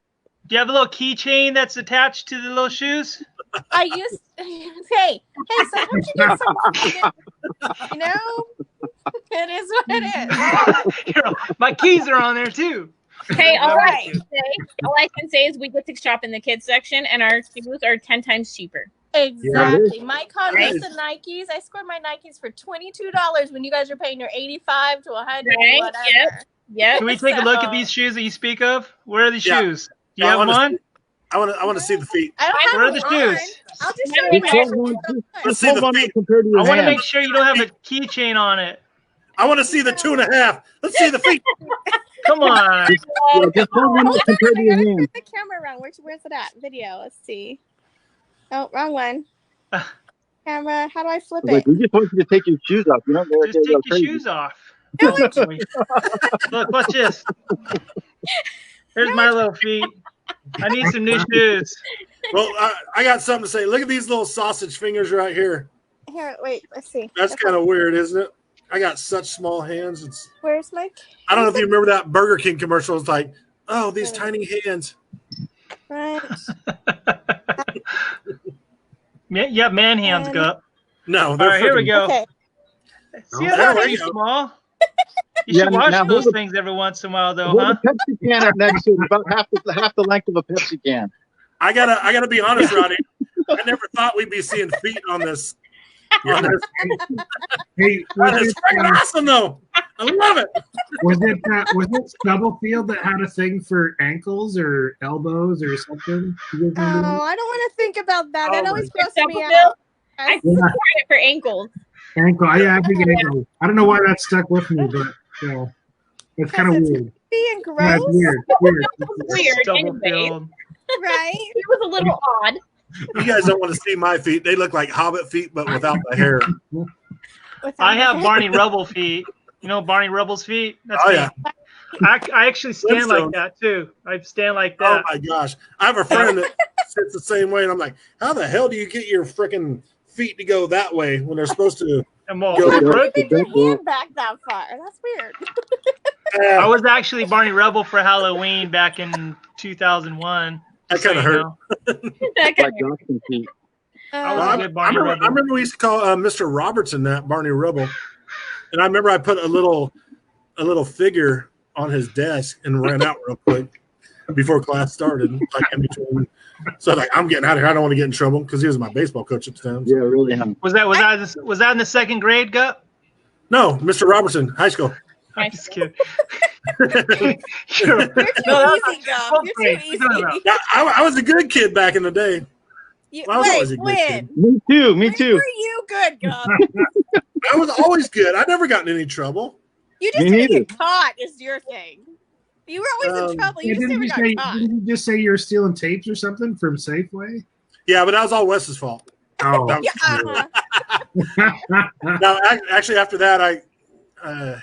you have a little keychain that's attached to the little shoes? I used hey, sometimes you get some, you know, it is what it is. My keys are on there too. Hey, all Right. I can say is we get to shop in the kids section, and our shoes are 10 times cheaper. Exactly. My Converse Nice. and Nikes, I scored my Nikes for $22 when you guys are paying your $85 to $100, Right, whatever. Yep. Can we take a look at So- these shoes that you speak of? Where are the Yeah. shoes? Do you I have wanna one? see- I want to see the feet. I don't have Where are them the on. shoes? I'll just show Mine you are my there. Just hold on, Let's just see hold the on feet. up compared to I your want to hand. make sure you don't have a keychain on it. I want to see the 2.5. Let's see the feet. Come on. Yeah, just hold on Hold up on, compared to I your gotta hand. turn the camera around. Where's it at? Video. Let's see. Oh, wrong one. Camera. How do I flip I was like, it? we just want you to take your shoes off. You know, they're Just take your crazy. shoes off. No, Look, watch this. Here's my little feet. I need some new shoes. Well, I got something to say. Look at these little sausage fingers right here. Here, wait. Let's see. That's kind of weird, isn't it? I got such small hands. It's. Where's my? I don't know if you remember that Burger King commercial. It's like, oh, these tiny hands. Right. Yeah, man hands go. No, All they're right, here we freaking- go. Okay. See Oh, how there they're we go. small? You Yeah, should wash now those hold things every once in a while, though, Hold huh? a Pepsi can up next to it, about half the length of a Pepsi can. I gotta be honest, Roddy. I never thought we'd be seeing feet on this. On this. Hey, That is freaking awesome, though. I love it. was it Stubblefield that had a thing for ankles or elbows or something? You guys remember Oh, I don't want to think about that. Oh That my always grosses me Stubblefield? out. I Yeah. tried it for ankles. that? Ankle. Yeah, I think ankle. I don't know why that stuck with me, but yeah, it's kind of Because it's weird. being Yeah, gross, it's weird. Weird. Weird, anyways. Stubblefield. right? It was a little odd. You guys don't want to see my feet. They look like Hobbit feet, but without the hair. I have Barney Rubble feet. You know Barney Rubble's feet? That's Oh, me. yeah. I actually stand like Flintstones. that, too. I stand like Oh, that. my gosh. I have a friend that sits the same way, and I'm like, how the hell do you get your freaking feet to go that way when they're supposed to? I'm all Go. How crooked. did your hand back that far? That's weird. I was actually Barney Rubble for Halloween back in 2001. That kind of hurt. That Like kind of- Dawson feet. I was Well, a I, good Barney I Rubble. remember we used to call Mr. Robertson that Barney Rubble, and I remember I put a little figure on his desk and ran out real quick before class started, like in between. So like, I'm getting out of here. I don't want to get in trouble because he was my baseball coach at the time. Yeah, really, huh? Was that in the second grade, Gut? No, Mr. Robertson, high school. I'm just kidding. You're too No, easy, Gov. fourth You're grade. too What are you talking easy. Yeah, I was a good kid back in the day. I was always a good kid. Me too. Me When too. were you good, Gov? I was always good. I never got in any trouble. You just Me didn't neither. get caught is your thing. You were always in trouble. You just Didn't never you got caught. didn't you just say you were stealing tapes or something from Safeway? Yeah, but that was all Wes's fault. Oh, That Yeah, was- No, actually, after that, I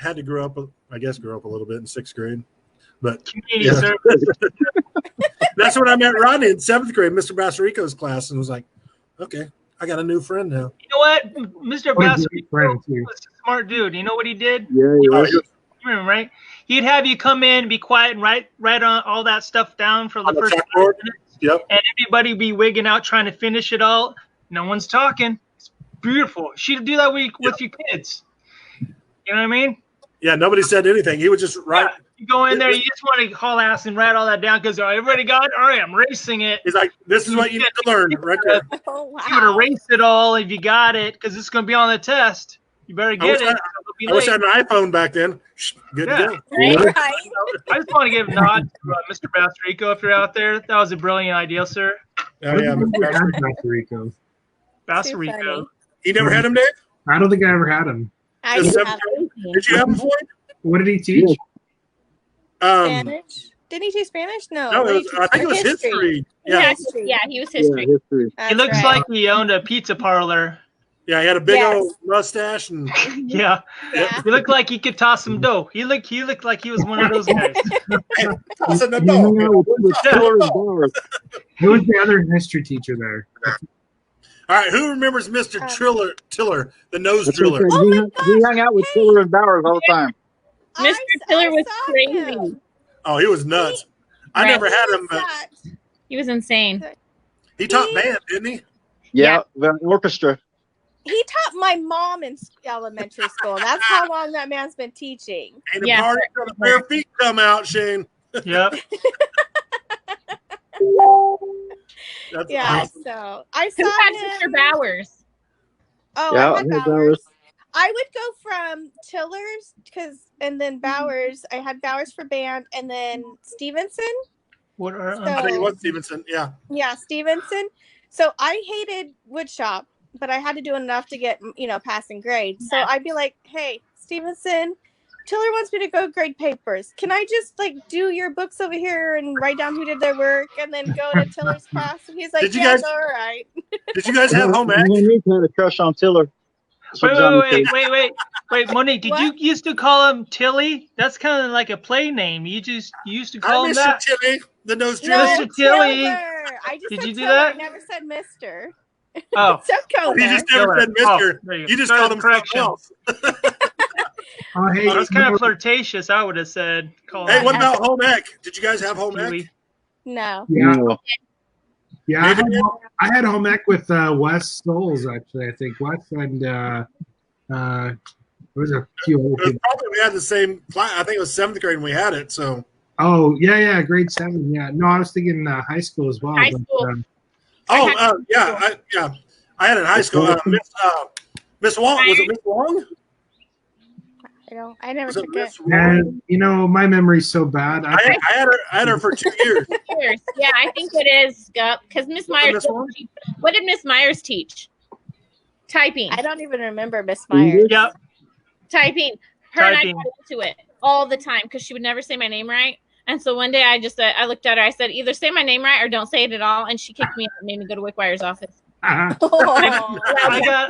had to grow up a little bit in 6th grade. But Community Yeah. service. that's when I met Rodney in 7th grade, Mr. Bassarico's class, and was like, okay, I got a new friend now. You know what? Mr. What a Bass great friend, too. was a smart dude. You know what he did? Yeah, you Oh, were. he was You remember, right? He'd have you come in, be quiet, and write on all that stuff down for the on the first 5 chalkboard. minutes, Yep. and everybody be wigging out trying to finish it all. No one's talking. It's beautiful. She'd do that with your kids. You know what I mean? Yeah, nobody said anything. He would just write. You go in there, you just want to haul ass and write all that down because everybody got it. All right, I'm racing it. He's like, this is what you need to learn right there. Oh, You would wow. erase it all if you got it because it's going to be on the test. You better get wish it. I- It'll be I wish I late. had an iPhone back then. Good Yeah. to go. Right? I just want to give a nod to Mr. Bastrico if you're out there. That was a brilliant idea, sir. Oh, yeah. Rico. Bastrico. You never had him, Dave? I don't think I ever had him. I In didn't 7th have grade? Did you have him, Floyd? What did he teach? Spanish. Didn't he teach Spanish? No. No, what did it was, he I teach? think it was history. Yeah, Yeah, he was Yeah, history. history. That's He looks right. like he owned a pizza parlor. yeah. He had a big Yes. old mustache, and Yeah. Yeah. He looked like he could toss some dough. He looked like he was one of those guys. tossing the You dog. know, with the store and bar. Who was the other history teacher there? All right, who remembers Mr. Tiller, the nose That's what driller? I'm saying. He hung out with Tiller and Bowers all the time. Mr. Tiller was saw crazy. him. Oh, he was nuts. I never had him, but He was insane. he taught band, didn't he? Yeah, the orchestra. He taught my mom in elementary school. That's how long that man's been teaching. Ain't a party till the bare feet come out, Shane. Yep. That's Yeah, awesome. so I Who saw had him. Mr. Bowers? Oh, Yeah, I had I had Bowers. Bowers. I would go from Tiller's and then Bowers. I had Bowers for band, and then Stevenson. What are So- I think it was Stevenson. Yeah. Yeah, Stevenson. So I hated woodshop, but I had to do enough to get passing grade. So I'd be like, "Hey, Stevenson, Tiller wants me to go grade papers. Can I just do your books over here and write down who did their work, and then go to Tiller's class?" And he's like, Did you "Yeah, guys- all right." Did you guys have home ec? Monique had a crush on Tiller. That's what Johnny said. Wait, Monique, did you used to call him Tilly? That's kind of like a play name. You used to call Hi, him Mr. that? Tilly, the nose No, driller. Mr. Tilly. Tiller. I just Did said you do Tiller. that? I never said Mister. Oh, So go You there. just never Tiller. said Mister. there You just Sorry, called him something correction. else. Oh, hey, That was kind of flirtatious, I would have said. Call Hey, him what about home ec? Did you guys have home ec? Tilly. No. yeah, No. yeah. I had home ec with Wes Stoles, actually. I think Wes and there was a few other It was people. probably we had the same class. I think it was 7th grade when we had it. So Oh, yeah, grade 7. Yeah, no, I was thinking high school as well. High but, school. I had it in high school. Miss Wong, was it Miss Wong? I never Was it took it. Miss Wong? and my memory's so bad. I had her for 2 years. Years. Yeah, I think it is, because Miss Myers. Miss Wong? What did Miss Myers teach? Typing. I don't even remember Miss Myers. Yep. Typing. Her and I Typing. got into it all the time because she would never say my name right. And so one day I just I looked at her. I said, either say my name right or don't say it at all. And she kicked me out and made me go to Wickwire's office. Oh.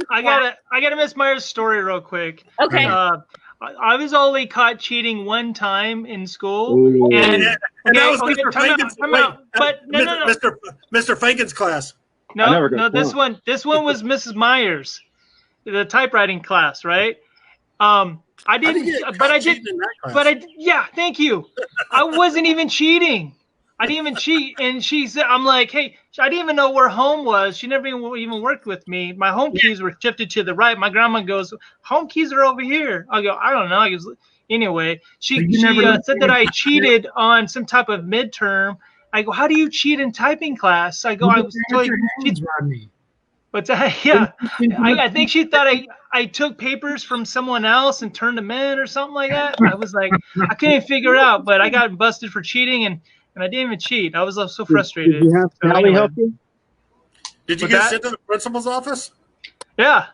I got a Miss Myers story real quick. Okay. I was only caught cheating one time in school, Ooh. and And that was okay, Mr. time out, Fankin's. time out. But no. Mr. Fankin's class. I No, never got this caught. one was Mrs. Myers, the typewriting class, right? I didn't, yeah, thank you. I wasn't even cheating. I didn't even cheat, and she said, "I'm like, hey, I didn't even know where home was. She never even worked with me. My home keys were shifted to the right. My grandma goes, home keys are over here. I go, I don't know. I goes, anyway, she said that I cheated on some type of midterm. I go, how do you cheat in typing class? I go, I was totally cheating. Rodney. But yeah, I think she thought I took papers from someone else and turned them in or something like that. I was like, I couldn't figure it out, but I got busted for cheating and I didn't even cheat. I was so frustrated. Did you have So Sally anyway. help you? Did you With get that? sent to the principal's office? Yeah.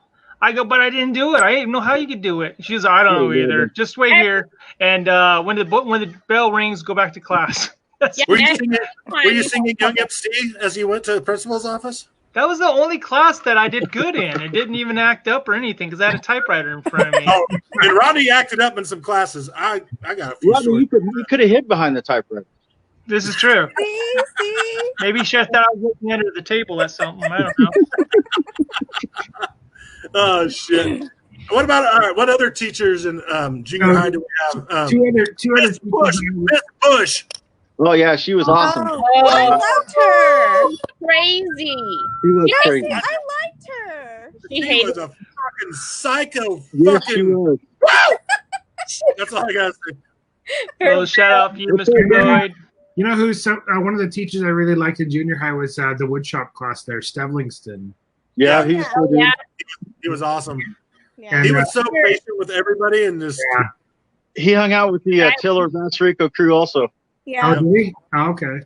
I go, but I didn't do it. I didn't know how you could do it. She was, I don't know either. Just wait here, and when the bell rings, go back to class. Yeah, Were you that's singing? fine. Were you singing Young MC as you went to the principal's office? That was the only class that I did good in. It didn't even act up or anything because I had a typewriter in front of me. Oh, and Rodney acted up in some classes. I got a few Rodney, stories. you could have hid behind the typewriter. This is true. See? Maybe she thought I was looking under the table at something. I don't know. Oh shit! What about what other teachers in junior high do we have? Two other Miss Bush. Miss Bush. Oh yeah, she was awesome. Oh, I loved her. Crazy. She was Yes, crazy. I liked her. She She hated was a fucking psycho. Yes, she Fucking. was. That's all I gotta say. So shout out to you, Mr. Lloyd. You know who's one of the teachers I really liked in junior high was the woodshop class there, Stevlingston. Yeah, he was so good. Yeah. He was awesome. Yeah. He was so patient with everybody and just. Yeah. He hung out with the Tiller Bass Rico crew also. Yeah. Oh, did he? Oh, okay. You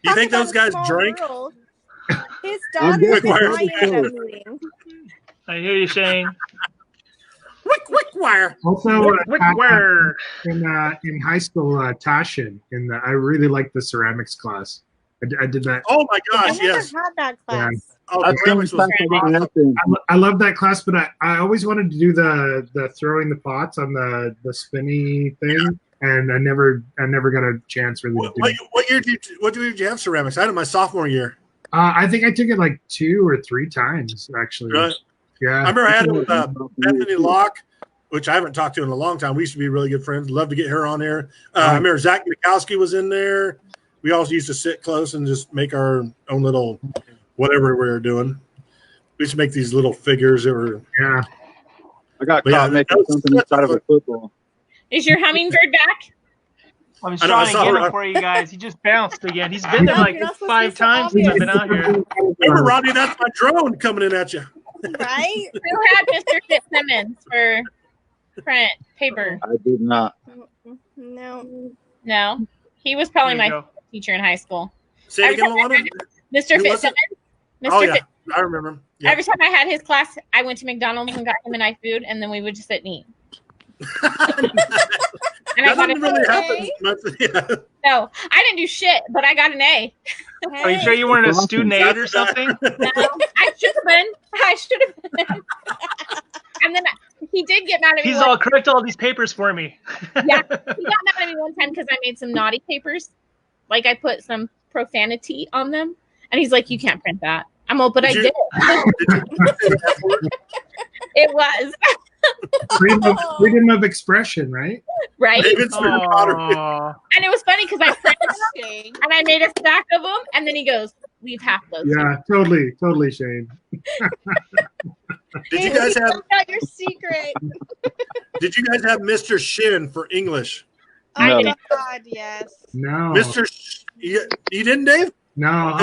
Talk think about those a guys small drank? world. His Well, daughter was Wickwire's dying at killer. a meeting. I hear you, Shane. Wickwire. Also, Where? in high school, Tashin, I really liked the ceramics class. I did that. Oh my I gosh, never yes. had that class. Oh, That's the only ceramics was class I didn't have to. I love that class, but I always wanted to do the throwing the pots on the spinny thing, and I never got a chance really to do it. What year did you have ceramics? I had it my sophomore year. I think I took it like 2 or 3 times actually. Right. Yeah. I remember I had it with Bethany Locke, which I haven't talked to in a long time. We used to be really good friends. Love to get her on here. I remember Zach Mikowski was in there. We also used to sit close and just make our own little whatever we were doing. We used to make these little figures that were. Yeah. I got caught making something inside of a football. Is your hummingbird back? I was trying to get him for you guys. He just bounced again. He's been there like 5 times since I've been out here. Remember, Rodney, that's my drone coming in at you. Right? Who had Mr. Fitzsimmons for print paper? I did not. No. No. He was probably There you my go. teacher in high school. Say it again, Luana. Mr. Who was Fitzsimmons. it? Oh, yeah. Fitz- I remember him. Yeah. Every time I had his class, I went to McDonald's and got him a nice food, and then we would just sit and eat. And I That got doesn't a really happen much. Yeah. No, I didn't do shit, but I got an A. Are you sure you weren't a student aide or something? No, I should have been. I should have been. And then he did get mad at me. He's all correct all these papers for me. Yeah, he got mad at me one time because I made some naughty papers. Like I put some profanity on them, and he's like, "You can't print that." I'm all, but I did. It was. Freedom of expression, right? Right. David's Aw. And it was funny because I printed them and I made a stack of them, and then he goes, "Leave half those." Yeah, totally, Shane. Did you guys have? Got your secret. Did you guys have Mr. Shin for English? I No. did. God, yes. No, Mr. You didn't, Dave? No.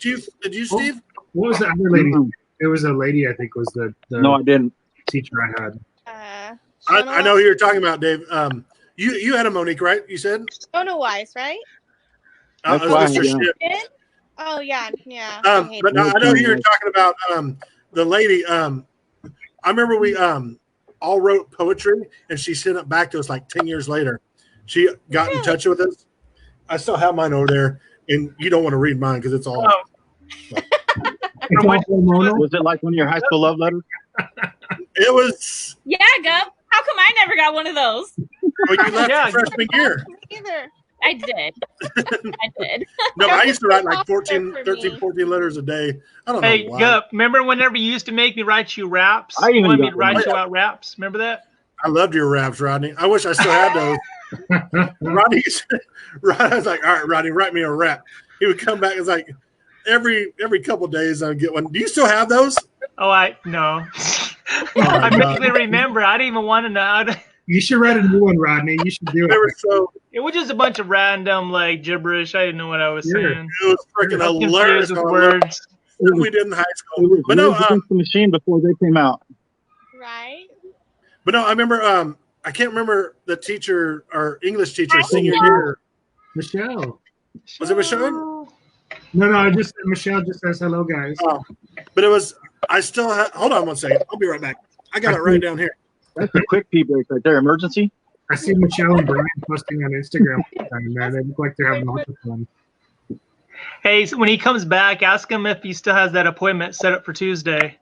Did you, Steve? What was the other lady? It was a lady, I think, was the No, I didn't. teacher I had. I know who you're talking about, Dave. You had a Monique, right? You said? Shona Weiss, right? That's It was why Mr. I Ship. Did? Oh yeah. But I know who you're talking about. The lady. I remember we all wrote poetry, and she sent it back to us like 10 years later. She got in touch with us. I still have mine over there, and you don't want to read mine because it's all. Was it like one of your high school love letters? It was. Yeah, Gub. How come I never got one of those? Well, you left freshman year. Either. I did. I did. No, I used to write like For 13, me. 14 letters a day. I don't know Hey, why. Gup, remember whenever you used to make me write you raps? I even You wanted me got to write one. you out raps. Remember that? I loved your raps, Rodney. I wish I still had those. Rodney was like, "All right, Rodney, write me a rap." He would come back. It's like every couple of days I'd get one. Do you still have those? Oh, no. I vaguely remember. I didn't even want to know how to. You should write a new one, Rodney. You should do They were it. so. It was just a bunch of random like gibberish. I didn't know what I was Yeah. saying. It was freaking I was hilarious. confused with words. We did in high It school, was but no, Rage Against the Machine before they came out. Right. I remember. I can't remember the teacher, our English teacher, senior year. Michelle. Was it Michelle? No, just Michelle just says hello, guys. Oh, but it was. I still have. Hold on one second. I'll be right back. I got it right down here. That's a quick pee break right there. Emergency. I see Michelle and Brian posting on Instagram, and they look like they're having lots of fun. Hey, so when he comes back, ask him if he still has that appointment set up for Tuesday.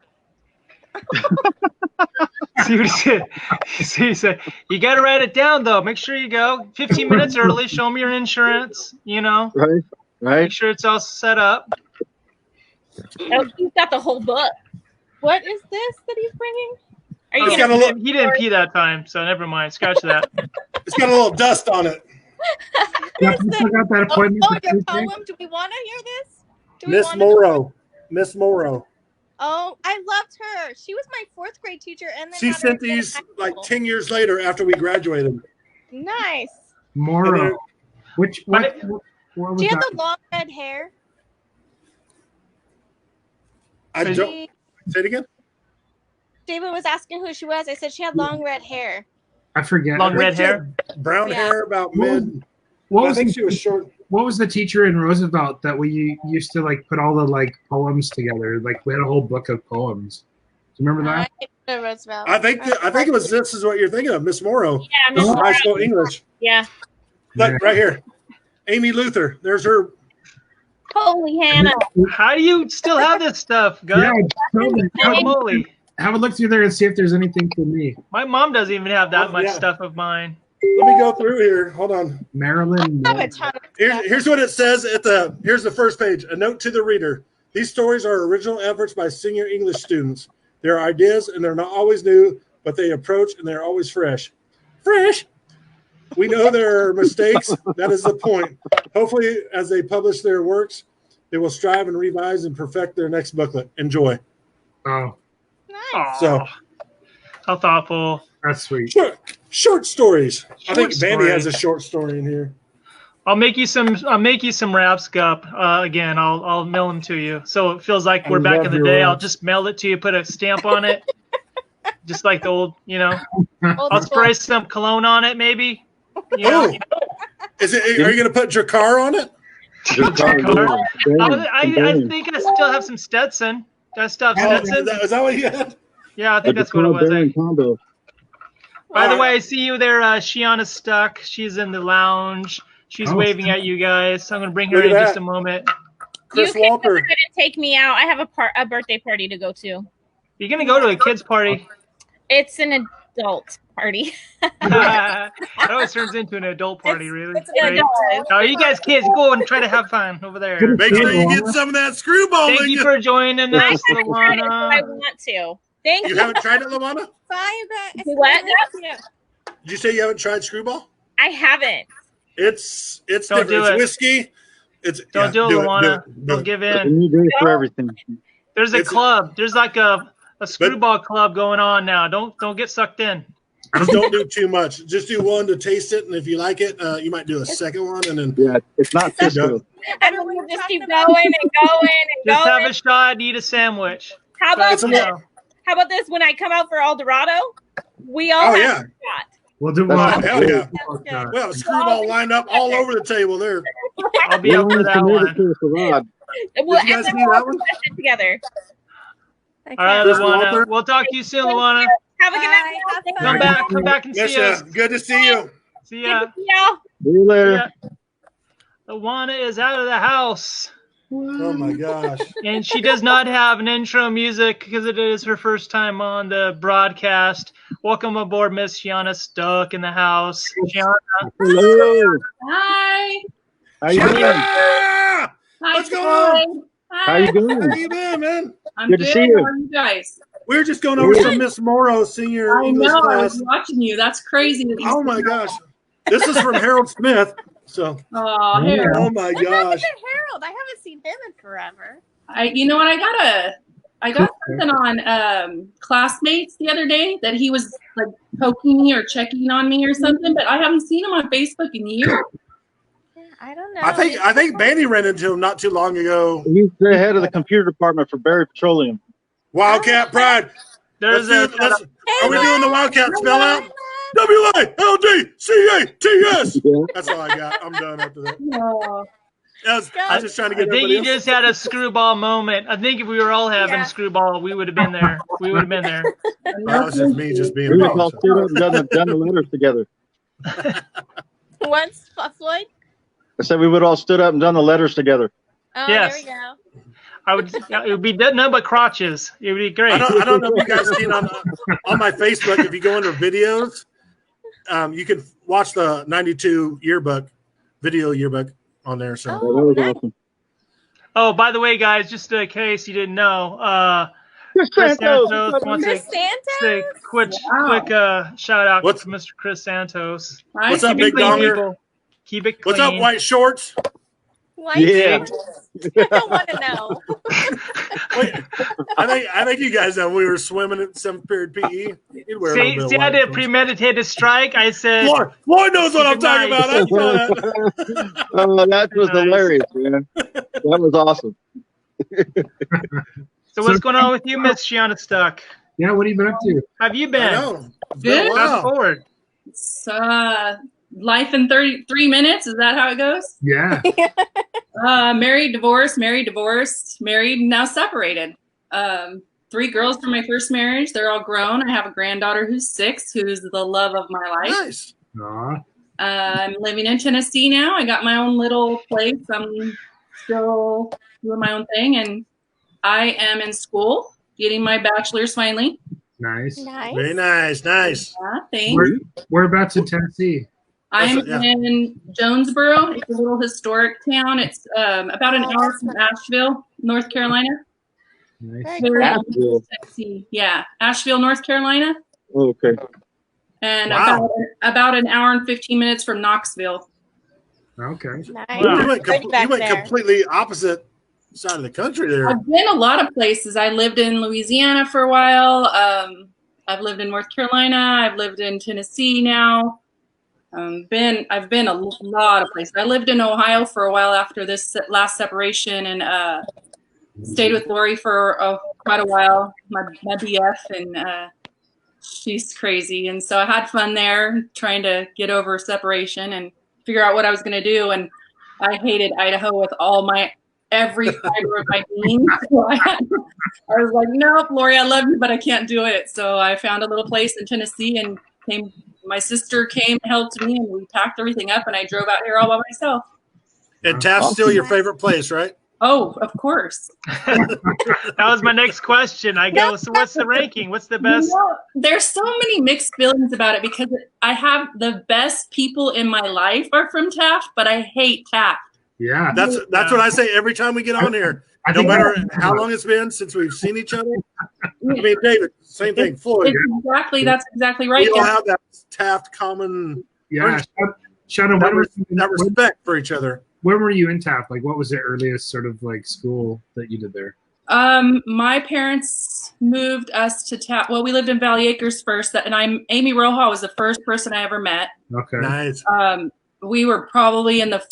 See what he said? He said, "You got to write it down, though. Make sure you go 15 minutes early. Show me your insurance. Right. Make sure it's all set up." Oh, he's got the whole book. What is this that he's bringing? Are you It's gonna? got a little. He didn't pee that time, so never mind. Scratch that. It's got a little dust on it. Yeah, you still got that appointment for your Tuesday? poem. Do we want to hear this? Do we Miss wanna- Morrow. Miss Morrow. Oh, I loved her. She was my 4th grade teacher, and then She had her sent in these high like school. 10 years later after we graduated. Nice. Morrow. What was She had that? the long red hair. I don't. She- Say it again. David was asking who she was. I said she had long red hair. I forget. Long red hair. Brown Yeah. hair, about mid. What I was think the, she was short. what was the teacher in Roosevelt that we used to like put all the like poems together? Like we had a whole book of poems. Do you remember that? Roosevelt. I think it was. This is what you're thinking of, Miss Morrow. Yeah, This Miss is high school English. Yeah. Look right here. Amy Luther. There's her. Holy Hannah. How do you still have this stuff, Gus? Yeah, totally. Holy moly. Have a look through there and see if there's anything for me. My mom doesn't even have that Oh, much yeah. stuff of mine. Let me go through here. Hold on. Marilyn. I have a ton of Here's what it says here's the first page. A note to the reader. These stories are original efforts by senior English students. They're ideas and they're not always new, but they approach and they're always fresh. Fresh. We know there are mistakes. That is the point. Hopefully, as they publish their works, they will strive and revise and perfect their next booklet. Enjoy. Oh, nice. So, how thoughtful. that's sweet. Short stories. I think Short Vandy has stories. a short story in here. I'll make you some wraps, Gup. Again, I'll mail them to you. So it feels like we're back in the day. I'll just mail it to you, put a stamp on it, just like the old, I'll spray some cologne on it, maybe. Oh, is it? Are you going to put Dracar on it? Dracar? I think I still have some Stetson. Do I still have Stetson? Is that what you had? Yeah, I think that's what it was. Combo. By the way, I see you there. Shiana's stuck. She's in the lounge. She's waving at you guys. So I'm going to bring her in just a moment. Chris you Walker. Go ahead and take me out. I have a birthday party to go to. You're going to go to a kid's party? It's an adult party. That always turns into an adult party, really. It's an adult. Oh, you guys kids, go and try to have fun over there. Make sure you get some of that screwball. Thank you for joining us, I Luana. want to. Thank you. You haven't tried it, Luana? What? Did you say you haven't tried screwball? I haven't. It's Don't different. do It's it. whiskey. Don't do it, Luana. Don't give A in. new day for everything. There's a club. There's like a screwball club going on now. Don't get sucked in. Just don't do too much. Just do one to taste it, and if you like it, you might do a second one, and then Yeah, it's not Cisco. And then we'll just keep going and going and Just going. have a shot and eat a sandwich. How about It's a this? lot. How about this? When I come out for El Dorado, we all have a shot. We'll do That's one. hell yeah. good. Well, screwball lined up all over the table there. I'll be up for that one. We'll, Did you guys and then see we'll that one? watch it together. All right, Chris Luana. Walter. We'll talk to you soon, Luana. Have a good Bye. night. Have fun. Come back and Yes, see us. good to see you. See ya. Good to see y'all. See you later. Luana is out of the house. Oh my gosh. And she does not have an intro music because it is her first time on the broadcast. Welcome aboard, Miss Shiana Stuck in the house. Shiana. Hello. Hi. How you doing? Yeah! Hi, What's going on? Hi. How you doing? How you been, man? I'm Good to good. see you. How are you guys? We were just going over some Miss Morrow senior I English know. I class. was watching you. That's crazy. That you Oh my gosh. This is from Harold Smith. So, Oh, here. oh my What happened gosh. to Harold? I haven't seen him in forever. You know what? I got something on Classmates the other day that he was like poking me or checking on me or something, but I haven't seen him on Facebook in years. Yeah, I don't know. I think Bandy ran into him not too long ago. He's the head of the computer department for Berry Petroleum. Wildcat Pride. There's Let's a. do- let's- are we doing the Wildcat spell out? WILDCATS. Yeah. That's all I got. I'm done after that. Oh, I was just trying to I get think everybody you else. just had a screwball moment. I think if we were all having Yeah. a screwball, we would have been there. We would have been there. That was just me just being We me. all stood up and done the letters together. Once Floyd. I said we would all stood up and done the letters together. Oh, Yes. there we go. It would be none but crotches. It would be great. I don't know if you guys seen on my Facebook. If you go under videos, you can watch the '92 video yearbook on there. So That was nice. awesome. Oh, by the way, guys, just in case you didn't know, Chris Chris Santos. Santos wants Chris to Santos? say quick shout out What's- to Mr. Chris Santos. hi. What's up, Keep it big clean, donger? people. Keep it clean. what's up, white shorts? White Yeah. shorts? I don't want to know. Wait, I think you guys know we were swimming at 7th period PE. You'd wear a little bit of See, I white did a shorts. premeditated strike. I said, Floyd knows what I'm Keep it talking nice. about. I saw that. Oh, that was Nice. hilarious, man. That was awesome. so what's going on with you, Miss Shiana Stuck? Yeah, what have you been up to? How have you I been? know. It's been a Good. Fast while. forward. It's, life in 33 minutes. Is that how it goes? Yeah. Married, divorced, married, now separated. 3 girls from my first marriage. They're all grown. I have a granddaughter who's 6, who's the love of my life. Nice. Aw. I'm living in Tennessee now. I got my own little place. I'm still doing my own thing, and I am in school, getting my bachelor's finally. Nice. Very nice. Nice. Yeah, thanks. Whereabouts in Tennessee? I'm in Jonesboro. It's a little historic town. It's about an hour from Asheville, North Carolina. Nice. Asheville. Yeah, Asheville, North Carolina. Okay. And Wow. about an hour and 15 minutes from Knoxville. Okay. Nice. You went, Right back there. completely opposite side of the country there. I've been a lot of places. I lived in Louisiana for a while. I've lived in North Carolina. I've lived in Tennessee now. I've been a lot of places. I lived in Ohio for a while after this last separation, and stayed with Lori for quite a while. My BF, and she's crazy, and so I had fun there trying to get over separation and figure out what I was going to do. And I hated Idaho with every fiber of my being. So I was like, nope, Lori, I love you, but I can't do it. So I found a little place in Tennessee, and my sister came and helped me, and we packed everything up, and I drove out here all by myself. And Taft's still your favorite place, right? Oh, of course. That was my next question. I go, so what's the ranking? What's the best? There's so many mixed feelings about it because I have the best people in my life are from Taft, but I hate Taft. Yeah. That's what I say every time we get on here. No matter how long it's been since we've seen each other. I mean, David, same thing. Floyd. That's exactly right. We all have that Taft common Shannon, that respect for each other. When were you in Taft? Like, what was the earliest sort of like school that you did there? My parents moved us to Taft. Well, we lived in Valley Acres first, and Amy Roja was the first person I ever met. Okay. Nice. We were probably in the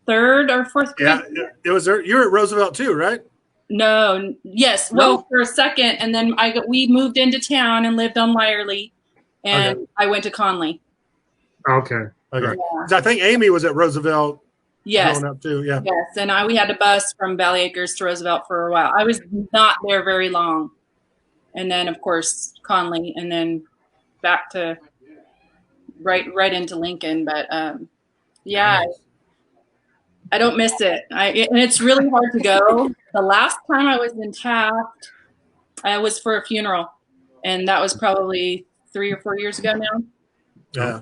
third or fourth grade. Yeah, it was there. You're at Roosevelt too, right? No. Yes. Well, for a second, and then we moved into town and lived on Lyerly, and I went to Conley. Okay. Okay. Yeah. I think Amy was at Roosevelt. Yes. Growing up too. Yeah. Yes, and we had to bus from Valley Acres to Roosevelt for a while. I was not there very long, and then of course Conley, and then back to right into Lincoln. But yeah, I don't miss it. And it's really hard to go. The last time I was in Taft, I was for a funeral, and that was probably 3 or 4 years ago now. Yeah.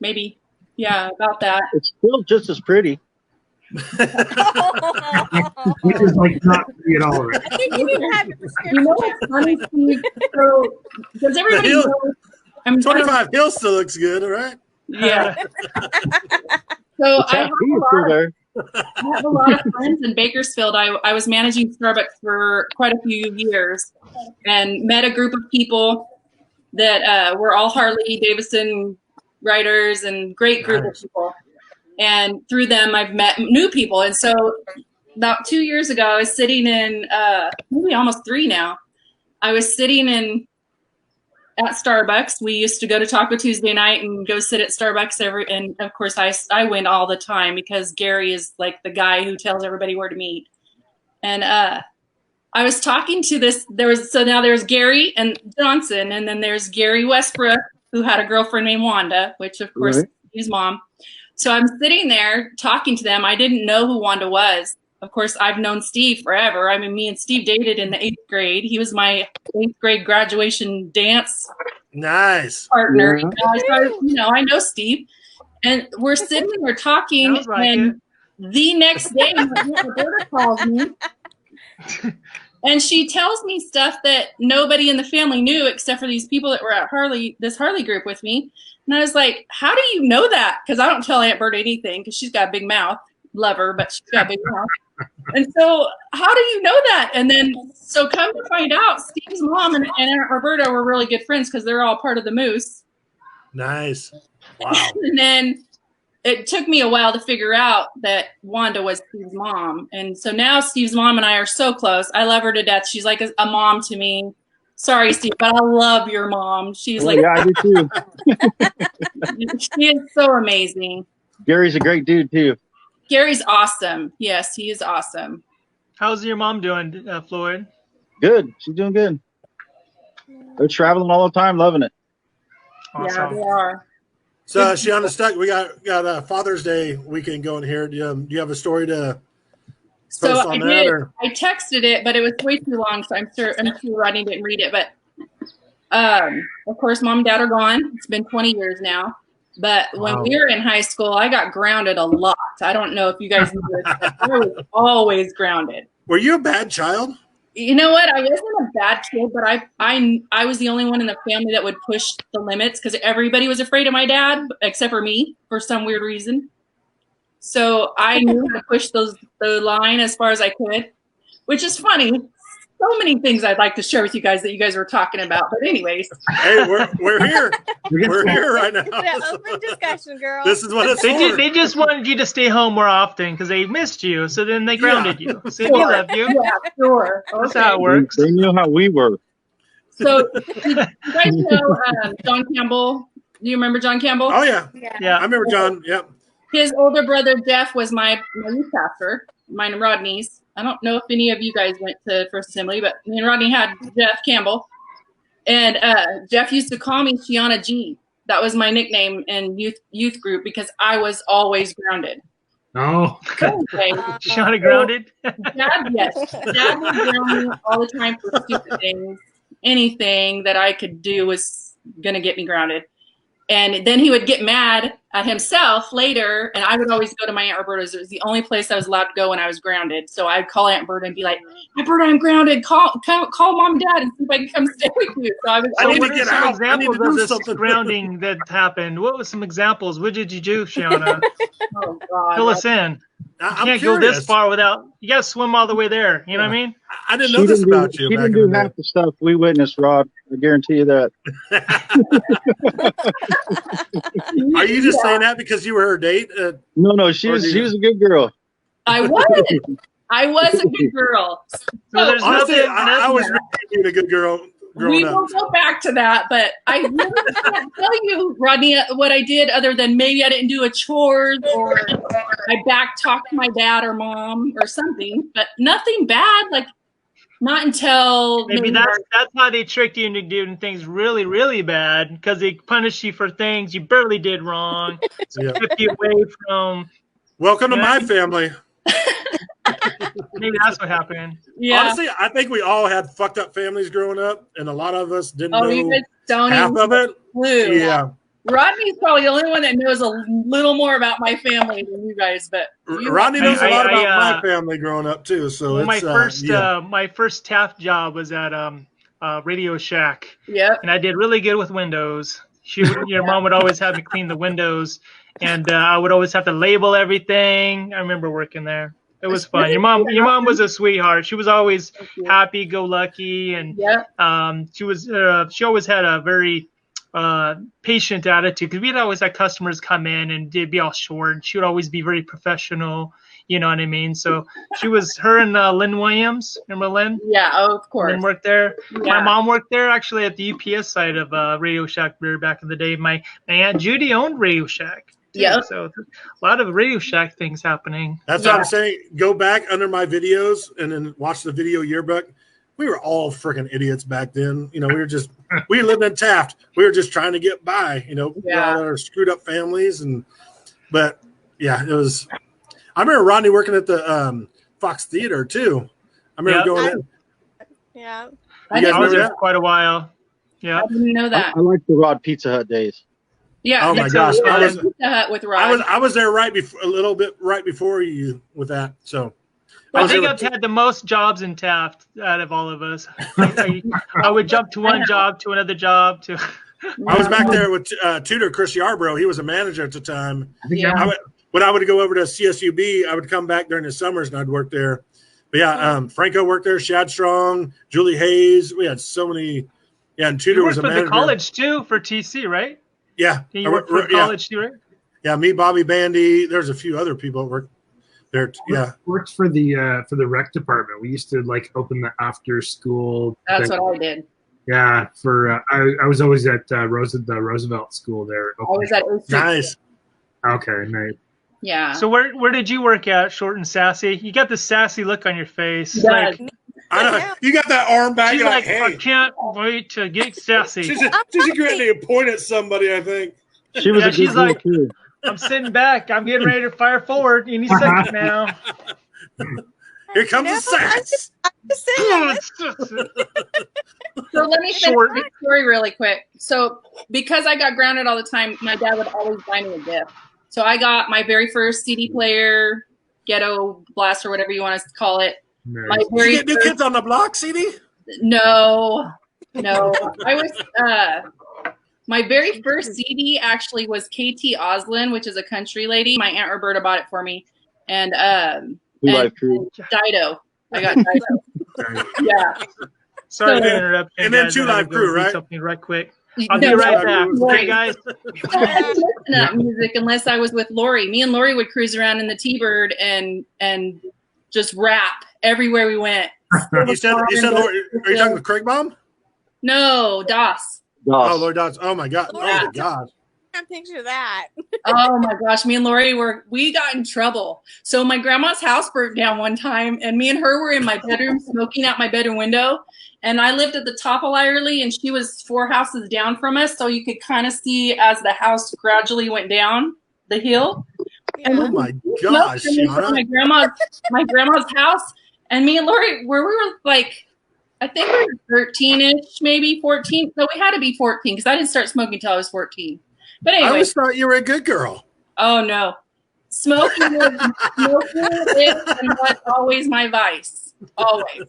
Maybe. Yeah, about that. It's still just as pretty. Which is like not pretty at all, right? I think you need to have your prescription. You know what's funny, Steve? So, does everybody know? 25 Hill still looks good, all right? Yeah. So I have a lot of friends in Bakersfield. I was managing Starbucks for quite a few years and met a group of people that were all Harley Davidson writers and great group of people. And through them, I've met new people. And so about 2 years ago, I was sitting in, maybe almost 3 now, I was sitting at Starbucks. We used to go to Taco Tuesday night and go sit at Starbucks and of course I went all the time because Gary is like the guy who tells everybody where to meet. And I was talking to there's Gary and Johnson, and then there's Gary Westbrook, who had a girlfriend named Wanda, which of course is his mom. So I'm sitting there talking to them. I didn't know who Wanda was. Of course, I've known Steve forever. I mean, me and Steve dated in the 8th grade. He was my 8th grade graduation dance partner. So, I know Steve. And we're sitting there talking, and the next day, my Aunt Roberta calls me. And she tells me stuff that nobody in the family knew except for these people that were at this Harley group with me. And I was like, how do you know that? Because I don't tell Aunt Berta anything because she's got a big mouth. Love her, but she's got a big mouth. And so how do you know that? And then, so come to find out, Steve's mom and Aunt Roberta were really good friends because they're all part of the Moose. Nice. Wow. And then it took me a while to figure out that Wanda was Steve's mom. And so now Steve's mom and I are so close. I love her to death. She's like a mom to me. Sorry, Steve, but I love your mom. She's like, yeah, I do too. She is so amazing. Gary's a great dude too. Gary's awesome. Yes, he is awesome. How's your mom doing, Floyd? Good. She's doing good. They're traveling all the time, loving it. Awesome. Yeah, they are. So, Shiana Stuck, we got a Father's Day weekend going here. Do you have a story to post on that? I texted it, but it was way too long, so I'm sure Rodney didn't read it. But Of course, mom and dad are gone. It's been 20 years now. But when we were in high school, I got grounded a lot. I don't know if you guys knew this, but I was always grounded. Were you a bad child? You know what? I wasn't a bad kid, but I was the only one in the family that would push the limits because everybody was afraid of my dad except for me for some weird reason. So I knew how to push the line as far as I could, which is funny. So many things I'd like to share with you guys that you guys were talking about. But anyways. Hey, we're here. We're here right now. It's an open discussion, girl. This is what it's for. They just wanted you to stay home more often because they missed you. So then they grounded you. So they love you. Yeah, sure. That's how it works. They knew how we were. So you guys know John Campbell? Do you remember John Campbell? Oh, yeah. Yeah. I remember John. Yep. His older brother, Jeff, was my youth pastor, mine and Rodney's. I don't know if any of you guys went to First Assembly, but me and Rodney had Jeff Campbell. And Jeff used to call me Shiana G. That was my nickname in youth group because I was always grounded. Oh. Okay. Shiana grounded? Dad, yes. Dad would ground me all the time for stupid things. Anything that I could do was going to get me grounded. And then he would get mad at himself later, and I would always go to my Aunt Roberta's. It was the only place I was allowed to go when I was grounded. So I'd call Aunt Berta and be like, Aunt Berta, I'm grounded. Call mom and dad and see if I can come stay with you. So I need to get out. I need to do this something. Grounding that happened. What was some examples? What did you do, Shiana? Oh, God. Fill us in. You can't go this far without, you got to swim all the way there. You know what I mean? I didn't know this about you. She didn't do half the stuff we witnessed, Rod. I guarantee you that. Are you just saying that because you were her date? No, she was a good girl. I was. I was a good girl. So there's honestly, nothing. I was being a good girl. We will go back to that, but I really can't tell you, Rodney, what I did other than maybe I didn't do a chore or I back-talked my dad or mom or something, but nothing bad. Like, not until maybe that's how they tricked you into doing things really, really bad because they punished you for things you barely did wrong. So took you away from. Welcome to my family. Maybe that's what happened. Yeah. Honestly, I think we all had fucked up families growing up, and a lot of us didn't know you guys don't half of it. Clue. Yeah. Rodney's probably the only one that knows a little more about my family than you guys, but Rodney knows a lot about my family growing up too. So well, my first Taft job was at Radio Shack. Yeah. And I did really good with windows. Your mom would always have me clean the windows, and I would always have to label everything. I remember working there. It was fun. Your mom was a sweetheart. She was always happy-go-lucky, and she always had a very patient attitude because we'd always have customers come in and they'd be all short. She would always be very professional. You know what I mean? So her and Lynn Williams. Remember Lynn? Yeah, of course. Lynn worked there. Yeah. My mom worked there actually at the UPS side of Radio Shack Beer back in the day. My Aunt Judy owned Radio Shack. Yeah. So a lot of Radio Shack things happening. That's what I'm saying. Go back under my videos and then watch the video yearbook. We were all freaking idiots back then. You know, we lived in Taft. We were just trying to get by, you know, all our screwed up families. But yeah, it was, I remember Rodney working at the Fox Theater too. I remember going in. Yeah. I was there for quite a while. Yeah. I didn't know that. I like the Rod Pizza Hut days. Yeah. Oh my gosh. With Rod. I was there a little bit right before you with that. So I think I've had the most jobs in Taft out of all of us. I would jump to one job to another job to. I was back there with tutor Chris Yarbrough. He was a manager at the time. Yeah. When I would go over to CSUB, I would come back during the summers and I'd work there. But yeah, Franco worked there, Shad Strong, Julie Hayes. We had so many. Yeah, and tutor was a manager. For the college too, for TC, right? Yeah. You worked for college too, right? Yeah, me, Bobby Bandy. There's a few other people that worked there. Yeah. Worked for the rec department. We used to like open the after school. That's what I did. Yeah, I was always at the Roosevelt School there. I was at nice. Okay, nice. Yeah. So where did you work at, Short and Sassy? You got the sassy look on your face. Yeah. I know. You got that arm back. She's like, hey. I can't wait to get sassy. She's getting ready to point at somebody, I think. She was she's like, I'm sitting back. I'm getting ready to fire forward. Any second now. Here comes the sass. So let me finish my story really quick. So because I got grounded all the time, my dad would always buy me a gift. So I got my very first CD player, Ghetto Blast, or whatever you want to call it. Nice. My Did very you get New Kids on the Block CD? No. I was my very first CD actually was KT Oslin, which is a country lady. My Aunt Roberta bought it for me. And Dido. I got Dido. Yeah. Sorry to interrupt. And then Two Live Crew, right? Something right quick. I'll be right back. Okay, guys. I didn't listen to that music unless I was with Lori. Me and Lori would cruise around in the T-Bird and just rap everywhere we went. You said Lori, are you talking with Craig Baum? No, Doss. Oh, Lord Doss. Oh my God. Lord. Oh my God. I can't picture that. Oh my gosh, me and Lori we got in trouble. So my grandma's house burnt down one time, and me and her were in my bedroom smoking out my bedroom window. And I lived at the top of Lyerly, and she was 4 houses down from us, so you could kind of see as the house gradually went down the hill. Yeah. Oh my gosh, Shauna. My grandma's house, and me and Lori, where we were like, I think we were 13-ish, maybe 14. So we had to be 14 because I didn't start smoking until I was 14. But anyway. I always thought you were a good girl. Oh, no. Smoking is and was always my vice. Always.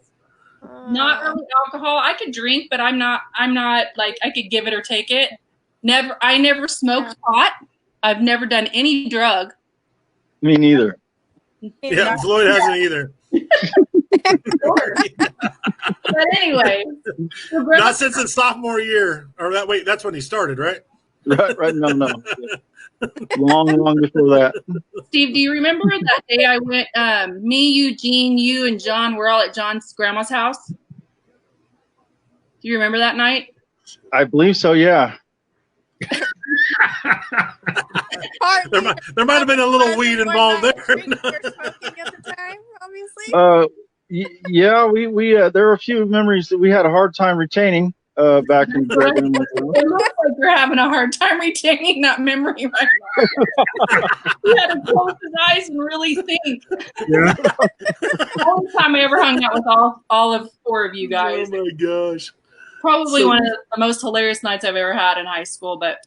Not really alcohol. I could drink, but I'm not like I could give it or take it. I never smoked pot. I've never done any drug. Me neither. Yeah, Floyd hasn't either. But anyway. Not since his sophomore year. Or that's when he started, right? Right. No. Long before that. Steve, do you remember that day I went, me, Eugene, you, and John were all at John's grandma's house? Do you remember that night? I believe so, yeah. There might have been a little weed involved there. Smoking at the time, obviously. Yeah, we there were a few memories that we had a hard time retaining back in It looks like you're having a hard time retaining that memory right now. You had to close his eyes and really think. Yeah. The only time I ever hung out with all of 4 of you guys. Oh my gosh. Probably one of the most hilarious nights I've ever had in high school, but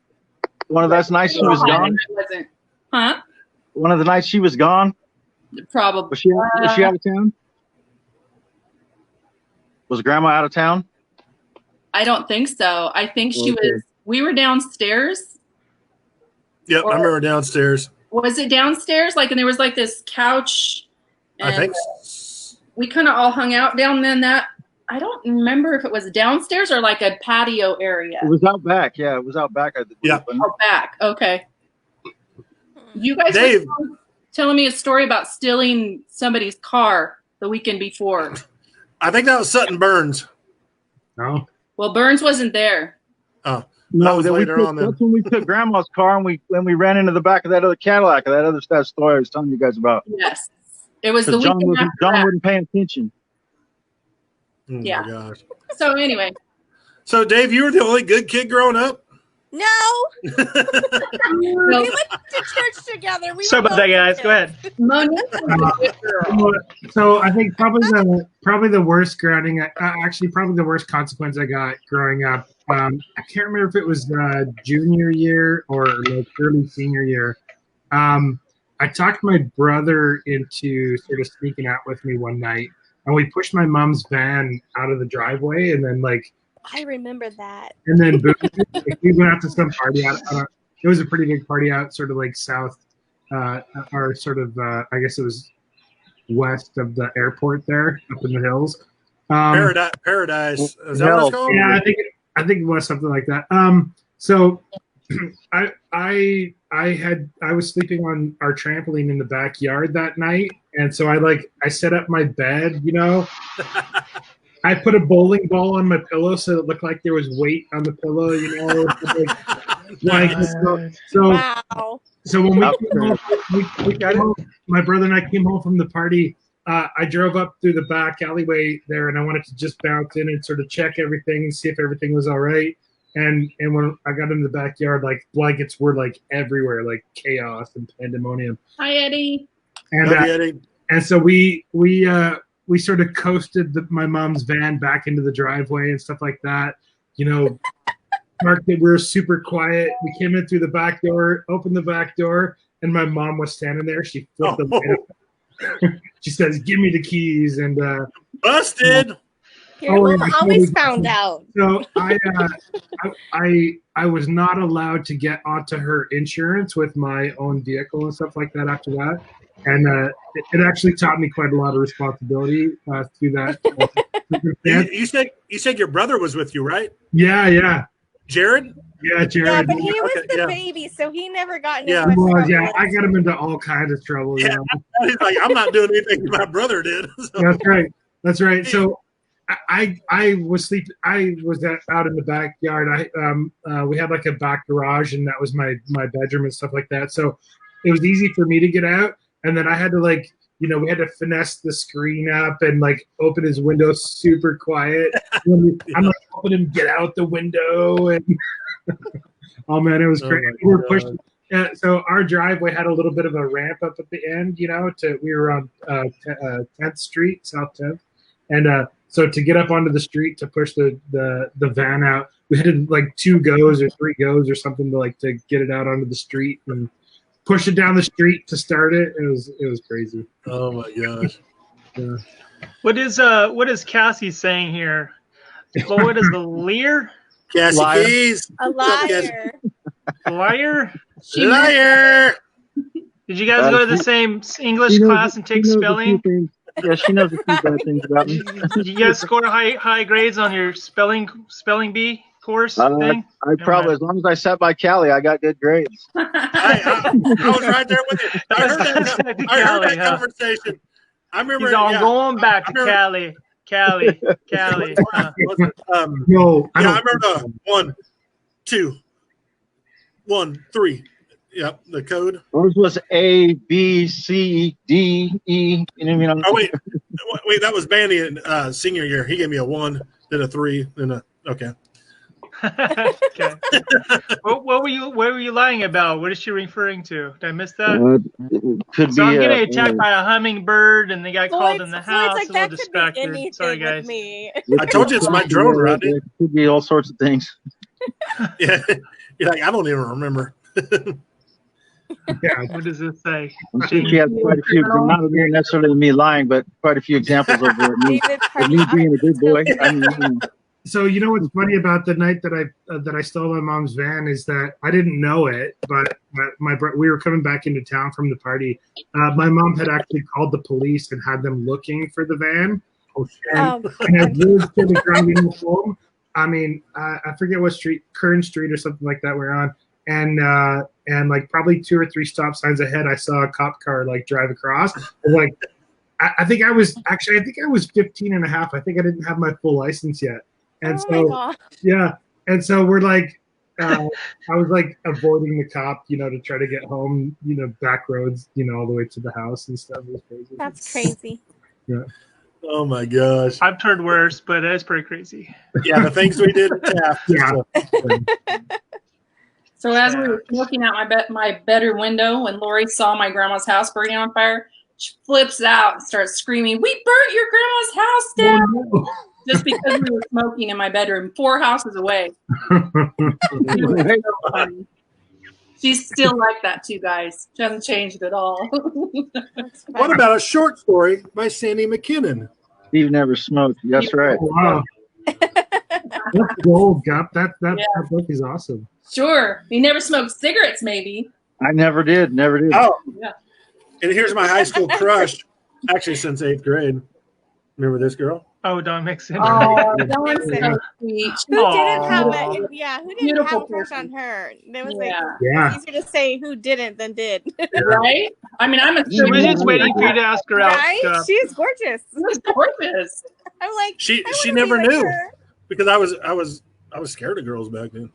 one of those nights she was gone? Wasn't. Huh? One of the nights she was gone? Probably. Was she out of town? Was Grandma out of town? I don't think so. I think she was. We were downstairs. Yep, I remember downstairs. Was it downstairs? And there was this couch. I think we kind of all hung out down then. That I don't remember if it was downstairs or a patio area. It was out back. Yeah, it was out back. Yeah. Out back. Okay. You guys Dave were telling me a story about stealing somebody's car the weekend before. I think that was Sutton Burns. No. Well, Burns wasn't there. Oh. No, that's when we took Grandma's car and we ran into the back of that other Cadillac, that story I was telling you guys about. Yes. It was the weekend after John that. wasn't paying attention. Oh Yeah. my gosh. So anyway. So Dave, you were the only good kid growing up? No. We went to church together. Sorry about that, guys. Go ahead. Monique was a good girl. So I think probably the worst grounding, actually probably the worst consequence I got growing up. I can't remember if it was junior year or early senior year. I talked my brother into sort of sneaking out with me one night, and we pushed my mom's van out of the driveway, and then I remember that. and then boom, we went out to some party out. It was a pretty big party out, sort of south, or sort of I guess it was west of the airport there, up in the hills. Paradise. Is that what it's called? Yeah, I think it was something like that. So I was sleeping on our trampoline in the backyard that night, and so I set up my bed, I put a bowling ball on my pillow so it looked like there was weight on the pillow, Wow. So when we got home, my brother and I came home from the party. I drove up through the back alleyway there, and I wanted to just bounce in and sort of check everything and see if everything was all right. And when I got in the backyard, blankets were everywhere, chaos and pandemonium. Hi, Eddie. And so we we sort of coasted my mom's van back into the driveway and stuff like that. You know, parked it. We were super quiet. We came in through the back door, opened the back door, and my mom was standing there. She flipped the light up. She says, "Give me the keys." And busted. Your mom always found out. So I was not allowed to get onto her insurance with my own vehicle and stuff like that after that. And it actually taught me quite a lot of responsibility through that. You said your brother was with you, right? Yeah. Jared? Yeah, Jared. Yeah, but he was the baby, so he never got into much trouble. Yeah, I got him into all kinds of trouble. Yeah, he's like, I'm not doing anything my brother did. So. That's right. So I was sleeping. I was out in the backyard. We had like a back garage, and that was my bedroom and stuff like that. So it was easy for me to get out, and then I had to we had to finesse the screen up and like open his window super quiet. I'm like helping him get out the window, and oh man, it was crazy. We were pushing. So our driveway had a little bit of a ramp up at the end. We were on 10th Street, South 10th, and so to get up onto the street to push the van out, we had to like 2 goes or 3 goes or something to get it out onto the street and push it down the street to start it. It was crazy. Oh my gosh. Yeah. What is Cassie saying here? What is the leer? Cassie Liar. Keys. A liar. Liar? Liar. Did you guys go to the same English class and take spelling? Yeah, she knows a few bad things about me. Did you guys score high grades on your spelling bee course thing? I probably, as long as I sat by Callie, I got good grades. I was right there with you. I heard that conversation. I remember. He's all going back to Cali. No, I remember 1, 2, 1, 3. Yep, the code. Ours was A, B, C, D, E. You know what I mean? Oh wait, that was Bandy in senior year. He gave me a 1, then a 3, then a okay. Okay. What were you lying about? What is she referring to? Did I miss that? Could so be I'm getting attacked by a hummingbird, and they got called in the house. Like, a little distracted. Sorry, guys. I told you it's my drone, Rodney. It could be all sorts of things. Yeah, you're like, I don't even remember. Yeah. What does it say? I'm sure she has quite a few, not necessarily me lying, but quite a few examples of me being a good boy. So you know what's funny about the night that I stole my mom's van is that I didn't know it, but we were coming back into town from the party. My mom had actually called the police and had them looking for the van. And as we were sort of driving home, I mean, I forget what street, Kern Street or something like that we're on, and like probably 2 or 3 stop signs ahead, I saw a cop car like drive across. Like, I think I was 15 and a half. I think I didn't have my full license yet. And and so we're like, I was like avoiding the cop, to try to get home, back roads, all the way to the house and stuff. It was crazy. That's crazy. Yeah. Oh my gosh. I've heard worse, but it's pretty crazy. Yeah, the things we did at Taft. Yeah. So as we were looking out my bedroom window, when Lori saw my grandma's house burning on fire, she flips out and starts screaming, "We burnt your grandma's house down!" Oh, no. Just because we were smoking in my bedroom 4 houses away. She's still like that too, guys. She hasn't changed at all. What about a short story by Sandy McKinnon? Steve never smoked. That's right. Oh, wow. That's gold, Gup. That book is awesome. Sure. He never smoked cigarettes, maybe. I never did. Oh, yeah. And here's my high school crush, actually since 8th grade. Remember this girl? Oh, Don Mixon. Oh, Dawn's so sweet. Who didn't have Aww. it? Yeah, who didn't have a crush on her? It was easier to say who didn't than did. Right? I mean, I'm a I was just waiting for you to ask her out. Right? She's gorgeous. She's gorgeous. I'm like, she never knew because I was scared of girls back then.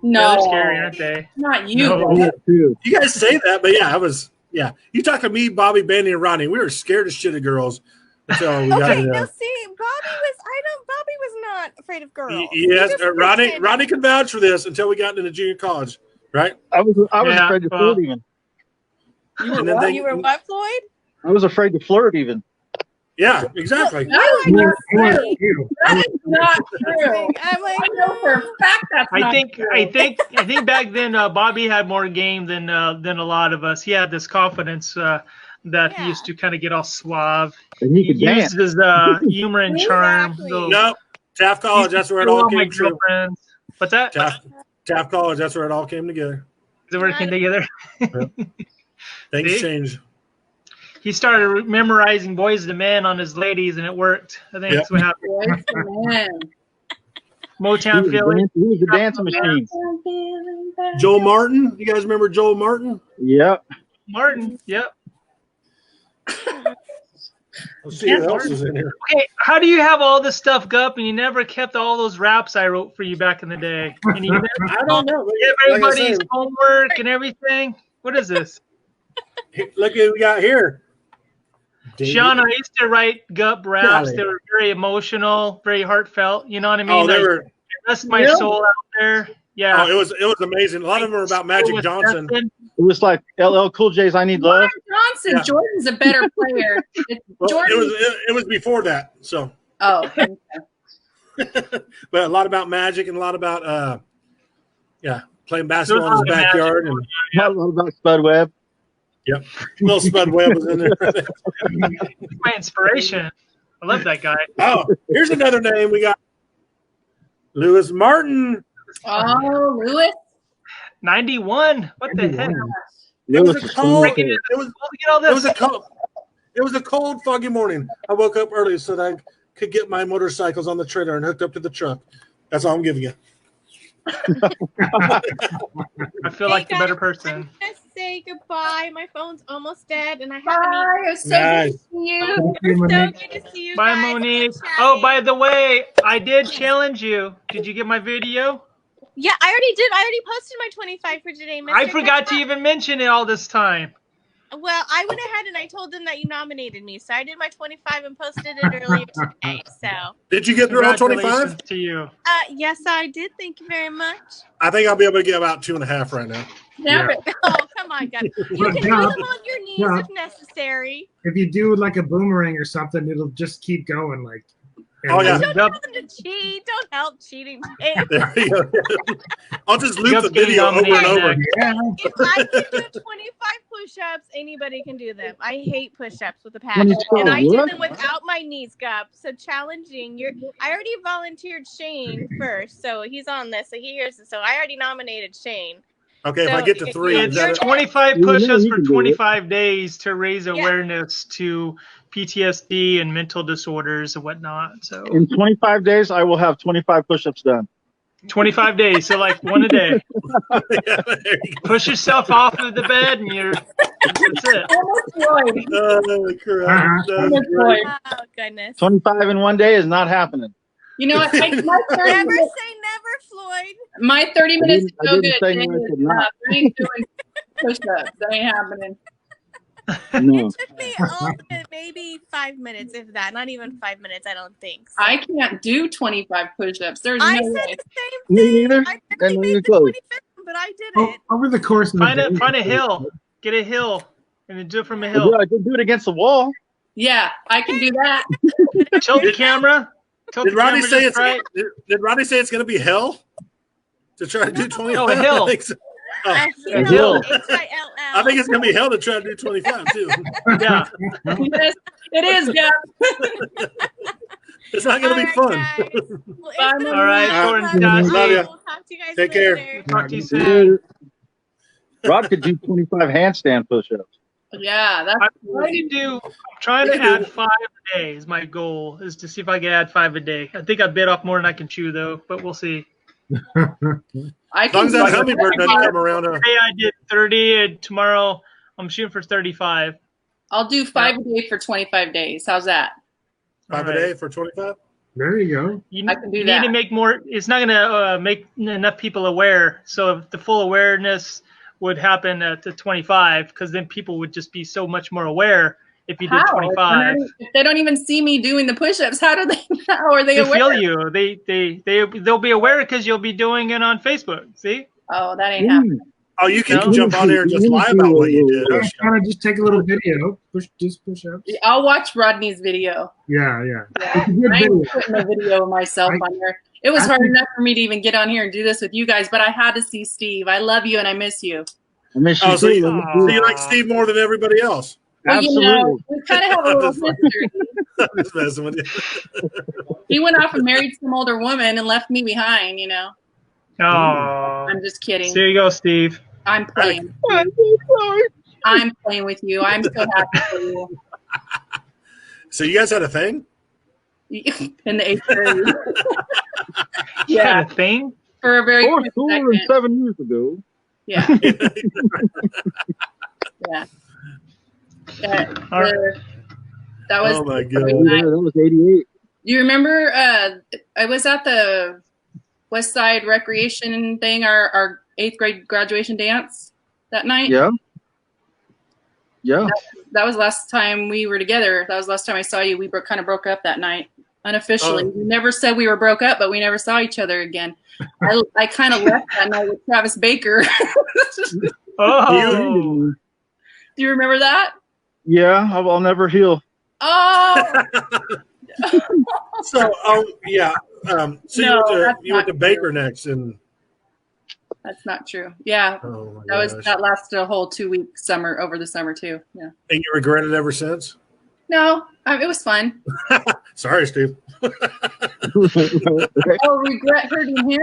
No, they're scary, aren't they? Not you. No. You guys say that, but yeah, I was. Yeah, you talk to me, Bobby, Bandy, and Ronnie. We were scared as shit of girls until we got. Okay, now see, Bobby was not afraid of girls. Yes, Ronnie can vouch for this until we got into junior college, right? I was afraid to flirt even. You were what, Floyd? I was afraid to flirt even. Yeah, exactly. That is not Yeah, true. you. That is not true. I'm like, I know for a fact that's I not think true. I think back then Bobby had more game than a lot of us. He had this confidence that he used to kind of get all suave. And he He could dance. used his humor and charm. Exactly. So Nope. Taft he College, used to that's where it steal all my came true. girlfriends. What's that? Taft College, that's where it all came together. Is it working together? Things See? changed. He started memorizing Boys to Men on his ladies, and it worked. I think that's what happened. Boys to Men. Motown Philly. He was a dancing machine. Joel Martin. You guys remember Joel Martin? Yep. Martin. Yep. Let's see who else is in here. Okay, how do you have all this stuff, Gup, and you never kept all those raps I wrote for you back in the day? And you never I don't know. give Like I everybody's said, homework and everything? What is this? look who we got here. Sean, I used to write Gup raps. Golly. They were very emotional, very heartfelt. You know what I mean? Oh, they Like, were. that's my Really? soul out there. Yeah. Oh, it was amazing. A lot of them were about Magic With Johnson. Justin. It was like LL Cool J's "I Need Love." Johnson. Yeah. Jordan's a better player. Well, Jordan. it was before that. So, Oh, okay. but a lot about Magic and a lot about playing basketball in There's his a lot of backyard and A lot about Spud Webb. little Spud Webb was in there. My inspiration. I love that guy. Oh, here's another name we got. Lewis Martin. Oh, Lewis. 91. What the heck? It was Lewis a is cold. cool. It was a cold, foggy morning. I woke up early so that I could get my motorcycles on the trailer and hooked up to the truck. That's all I'm giving you. I feel like the better person. I'm gonna say goodbye. My phone's almost dead, and I Bye. haven't It was so Nice. good to see you. Thank you, even. So Monique. good to see you Bye, guys. Monique. Chatting. Oh, by the way, I did challenge you. Did you get my video? Yeah, I already did. I already posted my 25 for today, Mr. I forgot to Kappa. even mention it all this time. Well, I went ahead and I told them that you nominated me, so I did my 25 and posted it earlier today. So, Did you get through all 25? Congratulations to you. yes, I did. Thank you very much. I think I'll be able to get about 2.5 right now. Snap it. Oh, come on, guys. You can do them on your knees Yeah. if necessary. If you do like a boomerang or something, it'll just keep going. Like, Oh, yeah. Don't Gup, tell them to cheat. Don't help cheating. If There you go. I'll just loop Gup's the getting video over and dominated over. next. Yeah. I can do 25 push-ups, anybody can do them. I hate push-ups with a passion, 25, and I do what? them without my knees, Gup. So challenging. I already volunteered Shane first, so he's on this, so he hears it. So I already nominated Shane. Okay, if So I get to 3, It's is that it? 25 You know push-ups you for can do it. 25 days to raise awareness to PTSD and mental disorders and whatnot. So In 25 days, I will have 25 push-ups done. 25 days, so like one a day. Yeah, there you go. Push yourself off of the bed, and that's it. Almost Floyd. Oh, crap. That's Almost great. Floyd. Oh goodness. 25 in one day is not happening. You know what? My 30 Never minutes, say never, Floyd. my 30 minutes is I no didn't good. say It no, I is said not. enough. I ain't doing push-ups. That ain't happening. No. It took me all but maybe 5 minutes, if that. Not even 5 minutes, I don't think. So. I can't do 25 push-ups. There's I no said way. the same Me thing. neither. I And barely then made you're the close. 25th, but I did it. Over the course of the Find day, a hill. Get a hill, and then do it from a I hill. did do it against the wall. Yeah, I can do that. Tilt the camera. Tilt Did the Rodney camera say just it's right. did Rodney say it's going to be hell to try to do 25? No, a hill. I think so. You know, hill. H-I-L-L. I think it's going to be hell to try to do 25 too. Yeah. Yes, it is, Jeff. It's not going to be All fun. right, guys. Well, it's Bye, been Mom. All right, fun. Thornton, Josh. Love ya. We'll talk to you guys Take care. later. Talk to you soon. Rod could do 25 handstand push-ups. Yeah, that's I'm trying to add 5 a day is my goal, is to see if I can add 5 a day. I think I bit off more than I can chew, though, but we'll see. I As long can as that do hummingbird doesn't come around. Today I did 30, and tomorrow I'm shooting for 35. I'll do 5 a day for 25 days. How's that? 5 a day for 25? there you go. You, I can do you that. need to make more. It's not going to make enough people aware. So if the full awareness would happen at the 25, because then people would just be so much more aware if you did How? 25. If they don't even see me doing the push-ups, how do they? How are they They aware? feel you. They'll be aware because you'll be doing it on Facebook. See? Oh, that ain't happening. Oh, you can jump on there and just lie about what you did. Yeah, kind of just take a little video. Push ups. I'll watch Rodney's video. Yeah. I ain't putting a video of myself on there. It was hard enough for me to even get on here and do this with you guys, but I had to see Steve. I love you and I miss you. I miss you so too. you like Steve more than everybody else? Well, Absolutely. we kind of have a little history. I'm just messing with you. He went off and married some older woman and left me behind, Oh, I'm just kidding. there you go, Steve. I'm playing. I'm playing with you. I'm so happy for you. So you guys had a thing? In the 8th grade. Yeah, a thing for a very quick school second. 7 years ago. Yeah. Yeah. That was. Oh my god. That was 88. Do you remember? I was at the West Side Recreation thing, our 8th grade graduation dance that night. Yeah. Yeah. That was last time we were together. That was the last time I saw you. We kind of broke up that night unofficially. We never said we were broke up, but we never saw each other again. I kind of left that night with Travis Baker. Oh, do you remember that? Yeah, I'll never heal. Oh. So, yeah. So you went to Baker next, and that's not true. Yeah, that lasted a whole 2-week summer over the summer too. Yeah. And you regret it ever since? No, it was fun. Sorry, Steve. Oh, regret hurting him?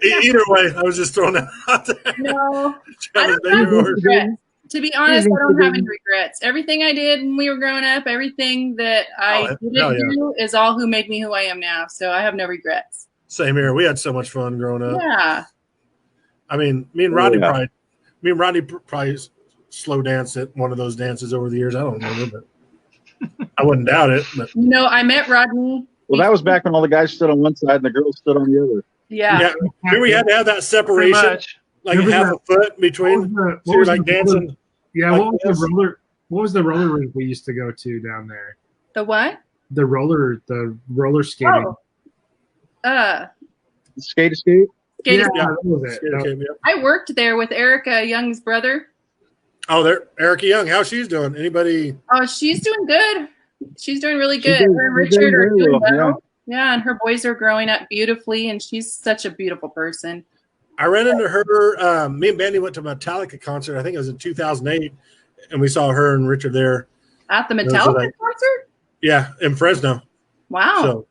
Either way, I was just throwing that out there. No, I don't have any regrets. To be honest, I don't have any regrets. Everything I did when we were growing up, everything that I didn't do is all who made me who I am now. So I have no regrets. Same here. We had so much fun growing up. Yeah. I mean, me and Rodney probably slow danced at one of those dances over the years. I don't remember, but I wouldn't doubt it. But. No, I met Rodney. Well, that was back when all the guys stood on one side and the girls stood on the other. Yeah. Here we had to have that separation, like half a foot between. So you're like dancing. Yeah. Like what was the roller rink we used to go to down there? The what? The roller skating. Skate. Yeah, that was it. I worked there with Erica Young's brother. Oh, there, Erica Young. How's she doing? Anybody? Oh, she's doing good. She's doing really good. Her and Richard are doing well. Yeah, and her boys are growing up beautifully, and she's such a beautiful person. I ran into her. Me and Bandy went to a Metallica concert. I think it was in 2008, and we saw her and Richard there. At the Metallica concert? Yeah, in Fresno. Wow. So,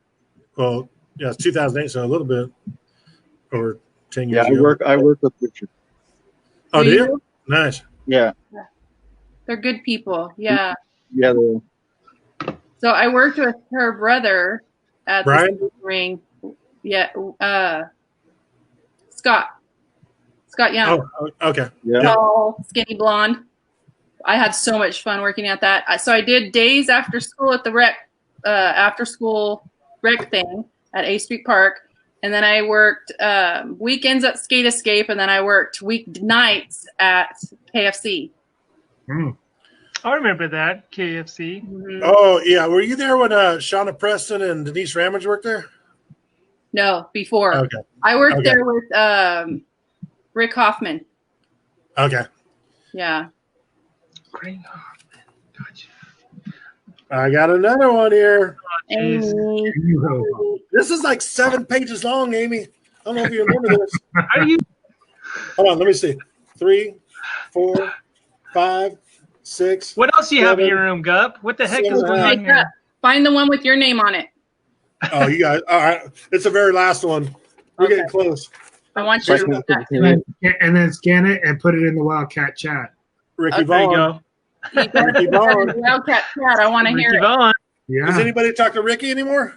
well, yeah, it's 2008, so a little bit over 10 years ago. Yeah, I work with Richard. Oh, do you? Nice. Yeah. They're good people. Yeah. Yeah, they are. So I worked with her brother at the ring. Yeah. Scott Young. Oh, okay. Yeah. Tall, skinny blonde. I had so much fun working at that. So I did days after school at the after school rec thing at A Street Park. And then I worked weekends at Skate Escape, and then I worked weeknights at KFC. I remember that, KFC. Mm-hmm. Oh, yeah. Were you there when Shauna Preston and Denise Ramage worked there? No, before. Okay. I worked there with Rick Hoffman. Okay. Yeah. Rick Hoffman. Gotcha. I got another one here. Amy. This is like 7 pages long, Amy. I don't know if you remember this. How do you? Hold on, let me see. 3, 4, 5, 6. What else do you have in your room, Gup? What the heck is going on here? Find the one with your name on it. Oh, you guys. All right. It's the very last one. We're getting close. I want you to look at that. And then scan it and put it in the WiLDCaT chat. Ricky There you Vaughn. go. Ricky Vaughn. WiLDCAT chat. I want to hear it. Vaughn. Yeah. Does anybody talk to Ricky anymore?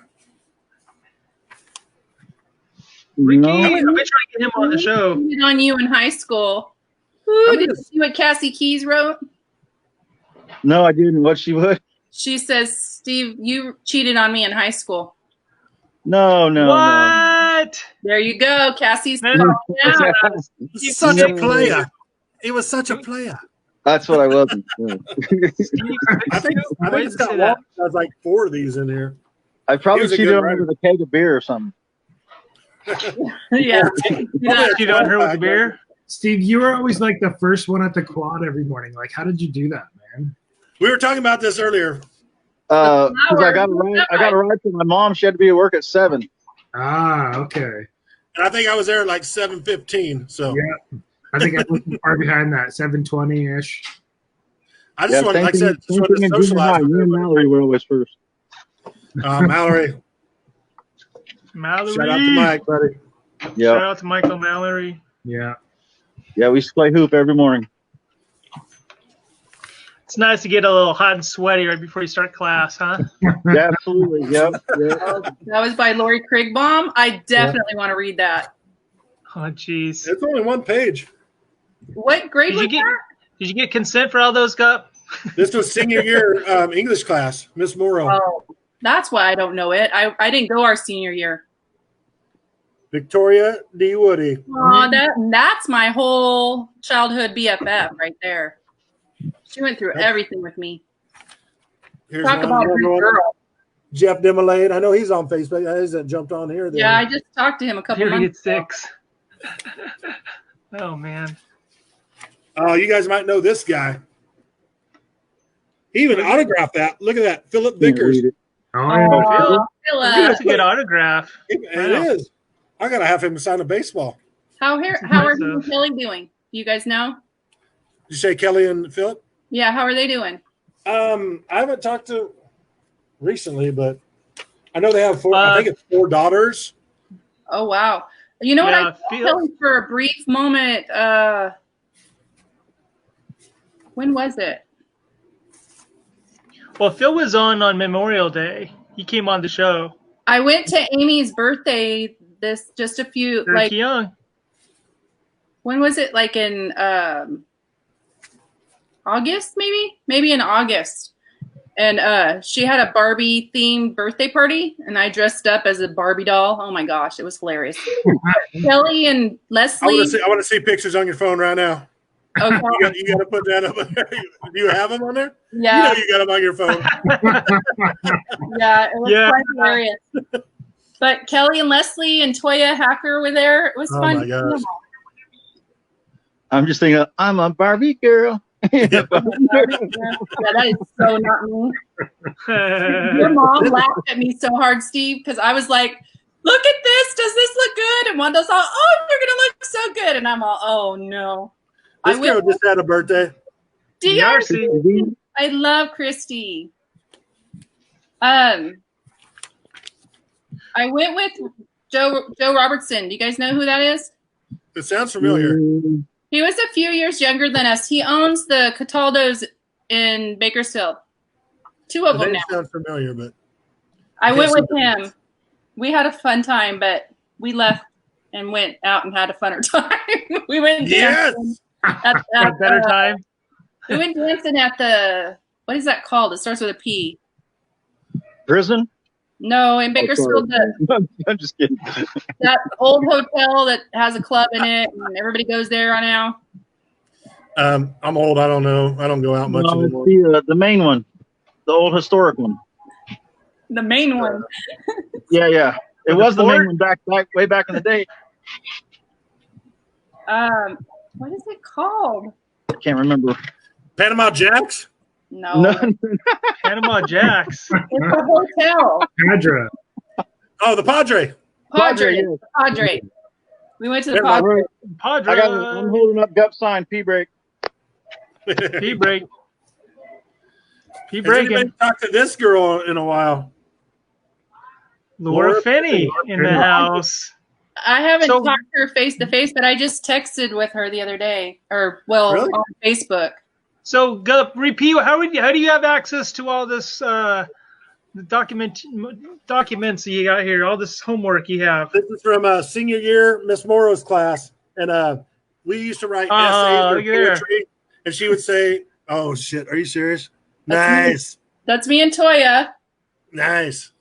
Ricky, No. I've been trying to get him on the show. Cheated on you in high school. Ooh, did you see what Cassie Keys wrote? No, I didn't. What she would? She says, Steve, you cheated on me in high school. No. What? There you go. Cassie's He's such a player. He was such a player. That's what I wasn't. Yeah. I think it's got one. There's like 4 of these in here. I probably He was a cheated good on her writer. with a keg of beer or something. Yeah. You cheated on her with the beer? Steve, you were always like the first one at the quad every morning. Like, how did you do that, man? We were talking about this earlier. Because I got a ride from my mom. She had to be at work at 7. Ah, okay. And I think I was there at like 7:15. So yeah, I think I wasn't far behind that, 7:20-ish. I just wanted, like I said, just wanted to socialize. You and Mallory were always first. Mallory. Shout out to Mike, buddy. Yeah. Shout out to Michael Mallory. Yeah. Yeah, we used to play hoop every morning. It's nice to get a little hot and sweaty right before you start class, huh? Yeah, absolutely. Yep. That was by Lori Krigbaum. I definitely want to read that. Oh, jeez. It's only one page. What grade was that? Did you get consent for all those, Gup? This was senior year English class, Miss Morrow. Oh, that's why I don't know it. I didn't go our senior year. Victoria D. Woody. Oh, that's my whole childhood BFF right there. She went through everything with me. Here's Talk about a good girl. Jeff Demolade. I know he's on Facebook. He hasn't jumped on here. Then. Yeah, I just talked to him a couple months ago. 6. Oh, man. Oh, you guys might know this guy. He even autographed that. Look at that. Philip Vickers. Oh, Philip. That's a good autograph. It is. I got to have him sign a baseball. How are he and Kelly doing? Do you guys know? Did you say Kelly and Philip? Yeah, how are they doing? I haven't talked to recently, but I know they have 4. I think it's 4 daughters. Oh wow! You know what? I saw Kelly for a brief moment. When was it? Well, Phil was on Memorial Day. He came on the show. I went to Amy's birthday. Just a few They're young. When was it? Like in August, maybe in August. And she had a Barbie themed birthday party, and I dressed up as a Barbie doll. Oh my gosh, it was hilarious. Kelly and Leslie. I want to see pictures on your phone right now. Okay. You got to put that up there. Do you have them on there? Yeah. You know you got them on your phone. Yeah, it was quite hilarious. But Kelly and Leslie and Toya Hacker were there. It was fun. Oh my gosh. I'm just thinking, I'm a Barbie girl. Yeah, that is so not me. Your mom laughed at me so hard, Steve, because I was like, look at this. Does this look good? And Wanda's all, oh, you're going to look so good. And I'm all, oh, no. This girl just had a birthday. DRC. I love Christy. I went with Joe Robertson. Do you guys know who that is? It sounds familiar. He was a few years younger than us. He owns the Cataldos in Bakersfield. 2 of them now. Sounds familiar, but I went with him. We had a fun time, but we left and went out and had a funner time. We went dancing at a better time. We went dancing at the, what is that called? It starts with a P. Prison? No, in Bakersfield. I'm just kidding. That old hotel that has a club in it, and everybody goes there now. I'm old. I don't know. I don't go out much anymore. The main one, the old historic one. The main one. Yeah. It was the main one way back in the day. What is it called? I can't remember. Panama Jacks? No. Panama Jacks. It's a hotel. Padre. Oh, the Padre. Padre. We went to the Padre. I'm holding up Gup sign, P break. P break. P Has breaking. anybody talked to this girl in a while? Laura Finney in the house. I haven't talked to her face to face, but I just texted with her the other day, on Facebook. So, Gup, repeat. How do you have access to all this documents that you got here? All this homework you have. This is from senior year Miss Morrow's class, and we used to write essays or poetry, and she would say, "Oh shit, are you serious? Nice." That's me and Toya. Nice.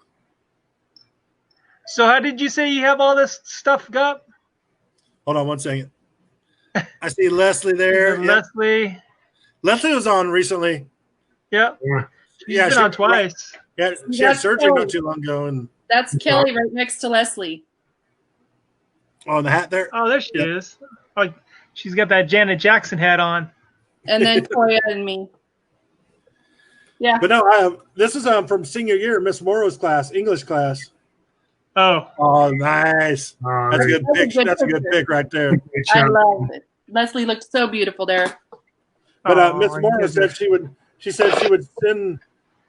So, how did you say you have all this stuff, Gup? Hold on one second. I see Leslie there. Leslie was on recently. Yeah. She's been on twice. Yeah, she had surgery not too long ago. And that's Kelly right next to Leslie. Oh, the hat there? Oh, there she is. Oh, She's got that Janet Jackson hat on. And then Toya and me. Yeah. But no, this is from senior year, Miss Morrow's class, English class. Oh, nice. That's a good pick. That's a good pick right there. I love it. Leslie looked so beautiful there. But Miss Morrow said she would send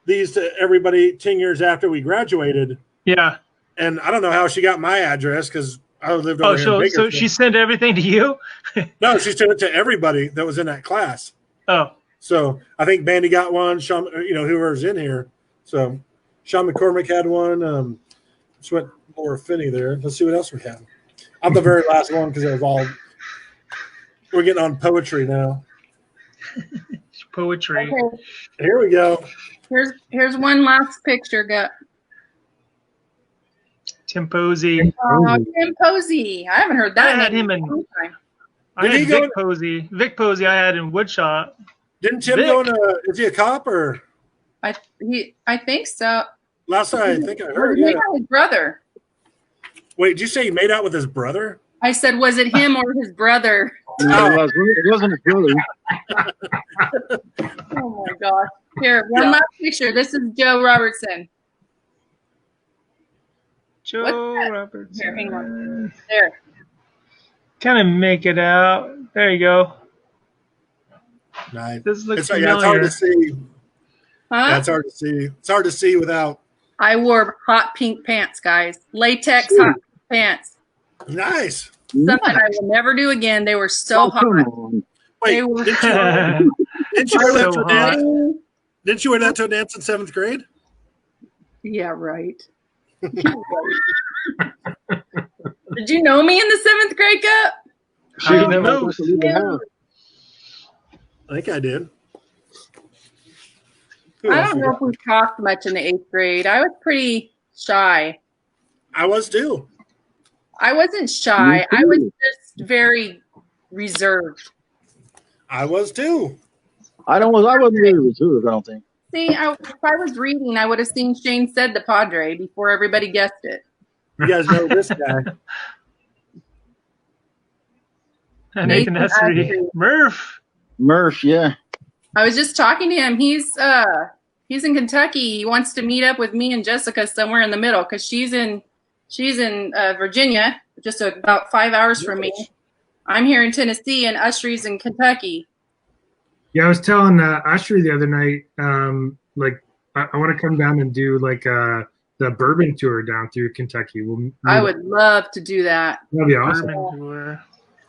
these to everybody 10 years after we graduated. Yeah. And I don't know how she got my address because I lived over here in Bakersfield. So she sent everything to you? No, she sent it to everybody that was in that class. Oh. So I think Bandy got one, Sean, whoever's in here. So Sean McCormick had one. Just went Laura Finney there. Let's see what else we have. I'm the very last one because it was all. We're getting on poetry now. Poetry. Okay. Here we go. Here's one last picture. Go. Tim Posey. Oh, Tim Posey. I haven't heard that. I had him in. I had Vic Posey. Vic Posey. I had in Woodshot. Didn't Tim go in is he a cop or? I think so. Last time I think I heard. Yeah. His brother. Wait, did you say he made out with his brother? I said, was it him or his brother? No, it wasn't his brother. Oh my gosh. Here, one last picture. This is Joe Robertson. Joe Robertson. Here, hang on. There. Kind of make it out. There you go. Nice. This looks it's hard to see. Huh? That's hard to see. It's hard to see without. I wore hot pink pants, guys. Latex hot pink pants. Nice. Something I will never do again. They were so hot. Wait, they were didn't you wear that to a dance? Didn't you wear that to a dance in 7th grade? Yeah, right. Did you know me in the 7th grade, Cup? I think I did. I don't know if we talked much in the 8th grade. I was pretty shy. I was too. I wasn't shy. I was just very reserved. I was too. I wasn't really reserved, I don't think. See, if I was reading, I would have seen Shane said the Padre before everybody guessed it. You guys know this guy. Nathan Essery. Murph, yeah. I was just talking to him. He's in Kentucky. He wants to meet up with me and Jessica somewhere in the middle because she's in Virginia, just about 5 hours from me. I'm here in Tennessee, and Ushery's in Kentucky. Yeah, I was telling Ushery the other night, I want to come down and do the bourbon tour down through Kentucky. I would love to do that. That'd be awesome.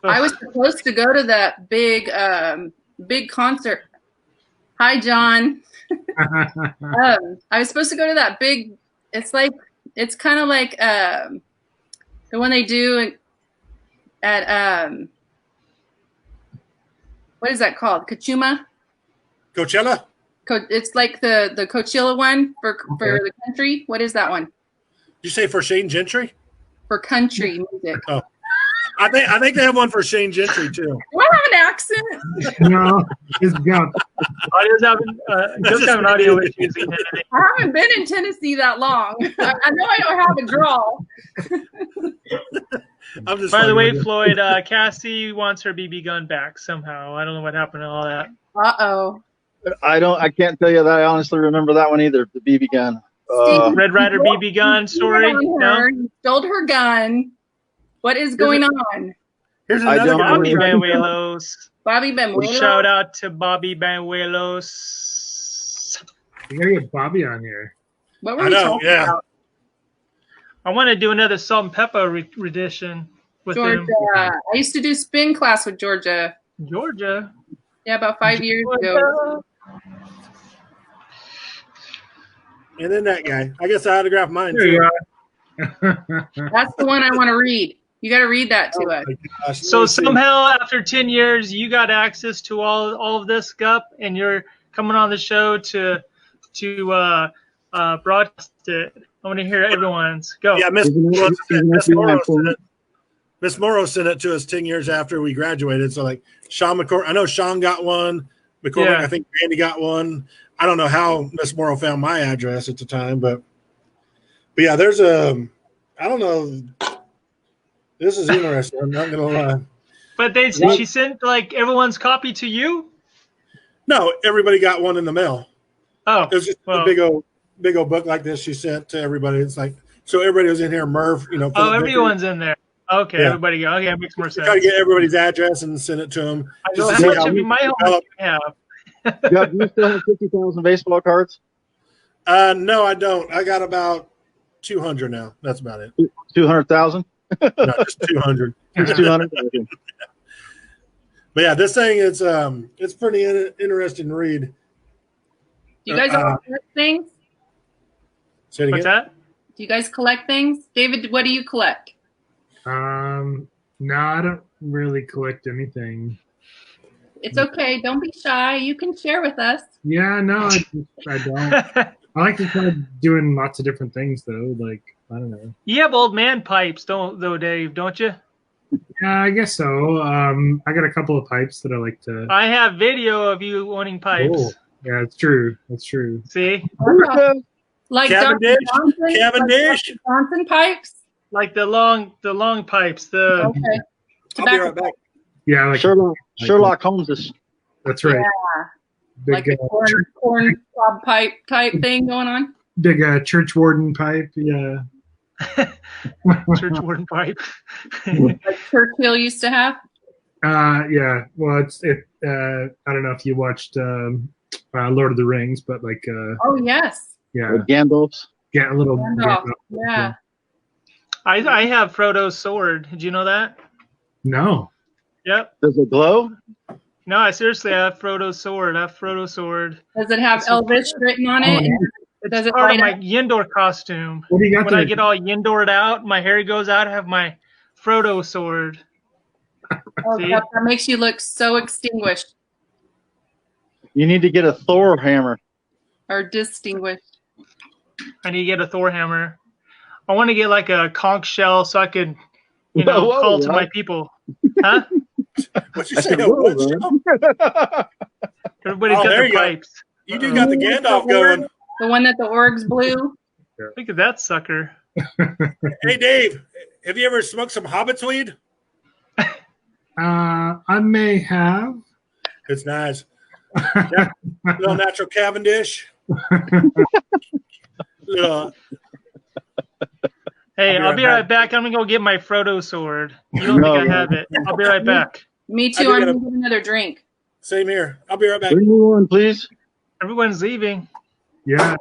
I was supposed to go to that big concert. Hi, John. I was supposed to go to that big. It's kind of like the one they do at what is that called? Coachella. It's like the Coachella one for the country. What is that one? Did you say for Shane Gentry? For country music. Oh, I think they have one for Shane Gentry too. Do I have an accent? No, just go. Just have an audio issue. I haven't been in Tennessee that long. I know I don't have a drawl. By the way, Floyd, Cassie wants her BB gun back somehow. I don't know what happened to all that. Uh-oh. I can't tell you that I honestly remember that one either, the BB gun. Red Ryder BB gun story? No? You stole her gun. What is going on? Here's another Bobby Banuelos. Bobby Banuelos. Shout out to Bobby Banuelos. You gotta get Bobby on here. What were we talking about? I want to do another salt and pepper rendition with Georgia. him. I used to do spin class with Georgia. Georgia? Yeah, about 5 years ago. And then that guy. I guess I autographed mine too. That's the one I want to read. You got to read that to us. So somehow, after 10 years, you got access to all of this, Gup, and you're coming on the show to broadcast it. I want to hear everyone's. Go. Yeah, Miss Morrow sent it to us 10 years after we graduated. So Sean McCord, I know Sean got one. McCormick, yeah. I think Randy got one. I don't know how Miss Morrow found my address at the time, but yeah, there's I don't know. This is interesting. I'm not gonna lie. But she sent like everyone's copy to you? No, everybody got one in the mail. Oh, it was just a big old book like this. She sent to everybody. It's like so everybody was in here. Merv, you know. Oh, everyone's in there. Okay, yeah. Everybody go. Okay, it makes more sense. Try to get everybody's address and send it to them. How much of my homework do you have? Do you still have 50,000 baseball cards? No, I don't. I got about 200 now. That's about it. 200,000? No, just 200. Just 200. But yeah, this thing is it's pretty interesting to read. Do you guys all collect things? Say it again. What's that? Do you guys collect things? David, what do you collect? No, I don't really collect anything. It's okay. Don't be shy. You can share with us. Yeah, no, I don't. I like to try doing lots of different things though. Like I don't know. You have old man pipes, Dave? Don't you? Yeah, I guess so. I got a couple of pipes that I like to. I have video of you owning pipes. Oh, yeah, it's true. That's true. See, like Cavendish, Johnson pipes, like the long pipes. Okay. I'll be right back. Yeah, like Sherlock Holmes. That's right. Yeah. Big, like a corn cob pipe type thing going on. Big church warden pipe. Yeah. Church warden pipe. Like Churchill used to have. Yeah. Well, I don't know if you watched Lord of the Rings, but like. Oh yes. Yeah. Gandalf's. Yeah, a little. Gandalf. Yeah. I have Frodo's sword. Did you know that? No. Yep. Does it glow? No, I seriously have Frodo's sword. Does it have Elvis written on it? It's part of my YeNDoR costume. What do you got when there? I get all YeNDoR'd out, my hair goes out, I have my Frodo sword. Oh, that makes you look so extinguished. You need to get a Thor hammer. Or distinguished. I need to get a Thor hammer. I want to get like a conch shell so I could, call to my people. Huh? What you say? Everybody's got their pipes. You do got the Gandalf going. The one that the orgs blew. Look at that sucker. Hey, Dave, have you ever smoked some Hobbit's weed? I may have. It's nice. Yeah, little natural Cavendish. Hey, I'll be right back. I'm gonna go get my Frodo sword. You don't think I have it? I'll be right back. Me too. I'm gonna get another drink. Same here. I'll be right back. Bring me one, please. Everyone's leaving. Yeah.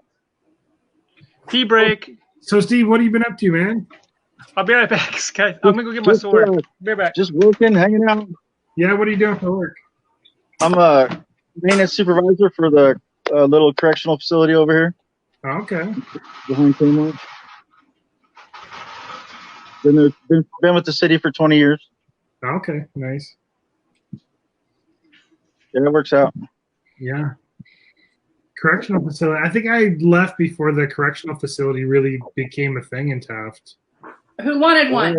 Tea break. So, Steve, what have you been up to, man? I'll be right back, guys. I'm gonna go get my sword. I'll be right back. Just working, hanging out. Yeah. What are you doing for work? I'm a maintenance supervisor for the little correctional facility over here. Oh, okay. Behind Kmart. Been with the city for 20 years. Okay, nice. Yeah, it works out. Yeah. Correctional facility. I think I left before the correctional facility really became a thing in Taft. Who wanted one?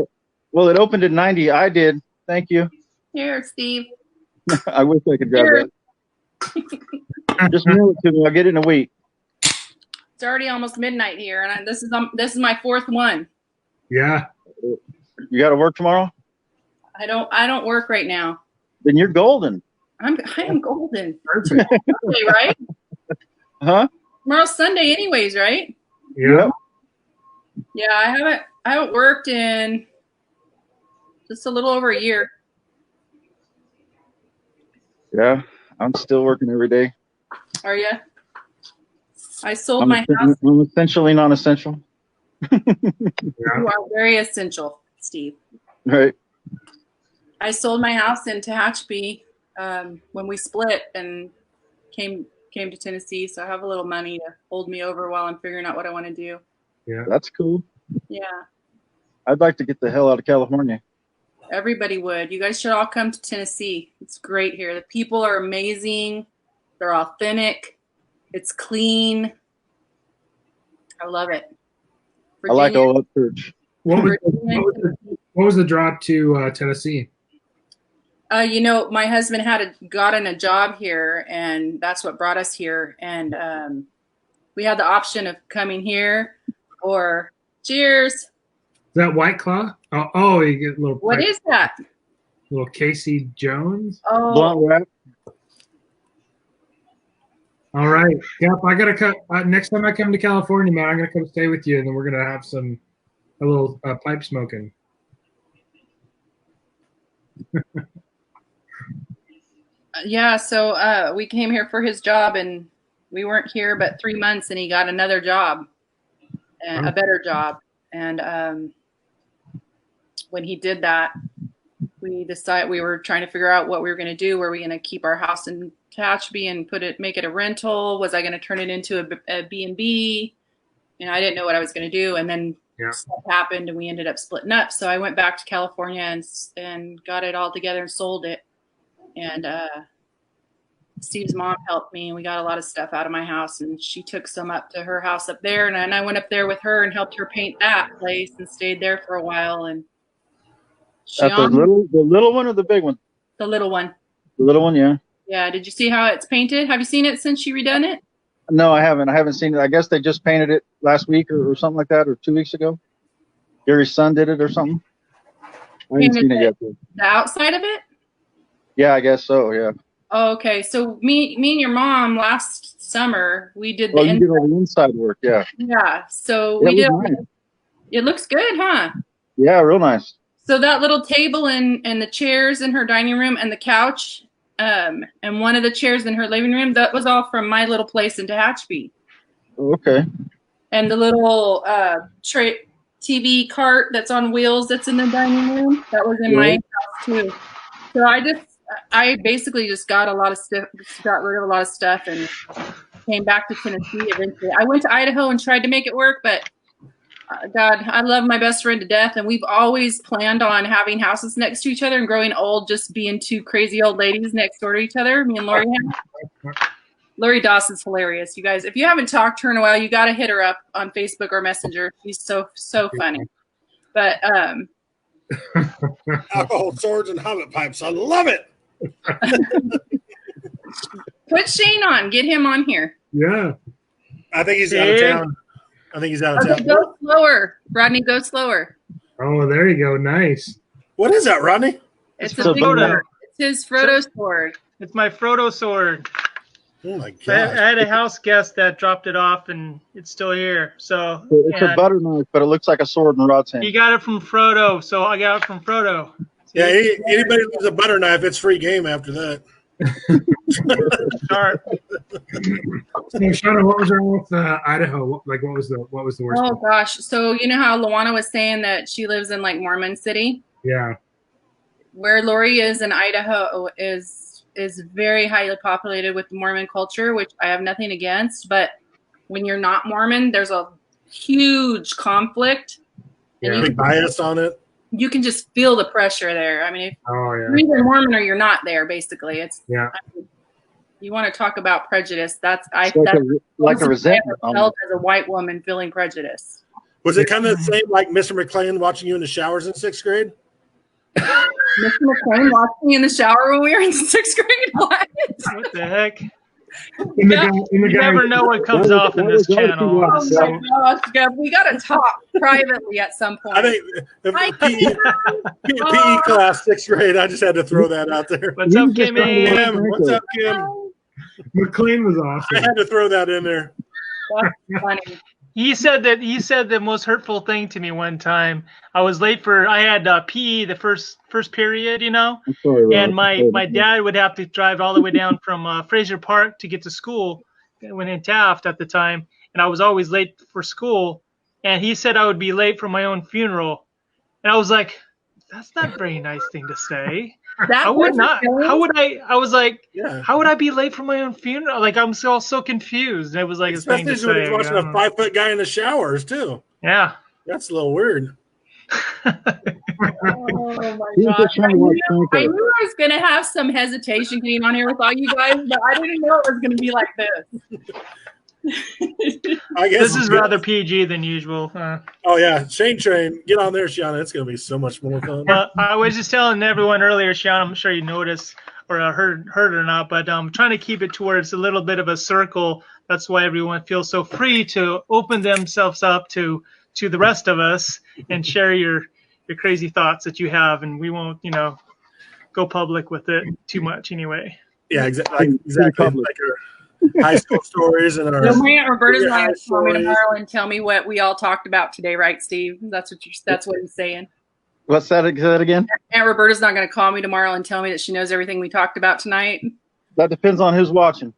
Well, it opened in 90. I did. Thank you. Here, Steve. I wish I could grab that. Just mail it to me. I'll get it in a week. It's already almost midnight here, and this is my fourth one. Yeah. You got to work tomorrow? I don't work right now. Then you're golden. I am golden. Sunday, right? Huh? Tomorrow's Sunday, anyways, right? Yeah. Yeah, I haven't worked in just a little over a year. Yeah, I'm still working every day. Are you? I sold my house. I'm essentially non-essential. You are very essential, Steve. Right. I sold my house in Tehachapi when we split and came to Tennessee, so I have a little money to hold me over while I'm figuring out what I want to do. Yeah. That's cool. Yeah. I'd like to get the hell out of California. Everybody would. You guys should all come to Tennessee. It's great here. The people are amazing. They're authentic. It's clean. I love it. Virginia, I like all that church. What was the drop to Tennessee? My husband had gotten a job here, and that's what brought us here. And we had the option of coming here or cheers. Is that White Claw? Oh, you get a little. What is that? Little Casey Jones. Blunt Oh, wrap. All right, Cap. I gotta cut. Next time I come to California, man, I'm gonna come stay with you, and then we're gonna have a little pipe smoking. yeah. So we came here for his job, and we weren't here but 3 months, and he got another job, and a better job. And when he did that, we were trying to figure out what we were going to do. Were we going to keep our house in Tehachapi and make it a rental? Was I going to turn it into a B&B? I didn't know what I was going to do. And then stuff happened and we ended up splitting up. So I went back to California and got it all together and sold it. And Steve's mom helped me, and we got a lot of stuff out of my house, and she took some up to her house up there. And I went up there with her and helped her paint that place and stayed there for a while. And At the little one or the big one? The little one. The little one, yeah. Yeah. Did you see how it's painted? Have you seen it since she redone it? No, I haven't. I haven't seen it. I guess they just painted it last week or something like that, or 2 weeks ago. Gary's son did it or something. I haven't seen it yet. The outside of it? Yeah, I guess so. Yeah. Oh, okay. So me and your mom last summer, we did the you did all the inside work. Yeah. Yeah. So we did. Nice. It looks good, huh? Yeah, real nice. So that little table and the chairs in her dining room and the couch and one of the chairs in her living room, that was all from my little place in Tehachapi. Okay. And the little TV cart that's on wheels that's in the dining room, that was in my house too. So I basically just got rid of a lot of stuff and came back to Tennessee eventually. I went to Idaho and tried to make it work, but God, I love my best friend to death, and we've always planned on having houses next to each other and growing old, just being two crazy old ladies next door to each other. Me and Lori have. Lori Dawson's hilarious, you guys. If you haven't talked to her in a while, you got to hit her up on Facebook or Messenger. She's so funny. But alcohol, swords, and hobbit pipes. I love it. Put Shane on. Get him on here. Yeah. I think he's out of town. Okay, go slower. Rodney, go slower. Oh, there you go. Nice. What is that, Rodney? It's a big sword. It's his Frodo sword. It's my Frodo sword. Oh my god! I had a house guest that dropped it off, and it's still here. So it's a butter knife, but it looks like a sword in Rod's hand. He got it from Frodo, so I got it from Frodo. Yeah, anybody who leaves a butter knife, it's free game after that. Sharp. So, Shauna, what was wrong with Idaho? Like, what was the worst? Oh gosh! So you know how Luana was saying that she lives in like Mormon City? Yeah. Where Lori is in Idaho is very highly populated with Mormon culture, which I have nothing against. But when you're not Mormon, there's a huge conflict. Yeah. Big bias on it. You can just feel the pressure there. I mean, if you're either Mormon or you're not there, basically. It's I mean, you want to talk about prejudice? That's like a resentment. I felt as a white woman feeling prejudice. Was it kind of the same like Mr. McLean watching you in the showers in 6th grade? Mr. McLean watching me in the shower when we were in 6th grade. What the heck? You never know what comes off in this channel. Oh my gosh, Gab, we got to talk privately at some point. I think PE class, 6th grade. I just had to throw that out there. What's up, Kimmy? What's up, Kim? McLean was awesome. I had to throw that in there. That's funny. He said the most hurtful thing to me one time. I had PE the first period, you know, and my dad would have to drive all the way down from Fraser Park to get to school when in Taft at the time, and I was always late for school. And he said I would be late for my own funeral, and I was like, that's not a very nice thing to say. I would not. How would I? I was like, how would I be late for my own funeral? Like, I'm so confused. And it was like, especially when he's watching a 5-foot guy in the showers too. Yeah, that's a little weird. Oh my gosh! I knew I was gonna have some hesitation getting on here with all you guys, but I didn't know it was gonna be like this. I guess this is rather PG than usual. Oh yeah, Shane Train, get on there, Shauna. It's gonna be so much more fun. I was just telling everyone earlier, Shauna. I'm sure you noticed or heard it or not, but I'm trying to keep it towards a little bit of a circle. That's why everyone feels so free to open themselves up to the rest of us and share your crazy thoughts that you have, and we won't, go public with it too much anyway. Yeah, exactly. Like our high school stories and our. No, my Aunt Roberta's junior not high going to call me stories. tomorrow and tell me what we all talked about today, right, Steve? That's what he's saying. What's that? Say that again? Aunt Roberta's not going to call me tomorrow and tell me that she knows everything we talked about tonight. That depends on who's watching.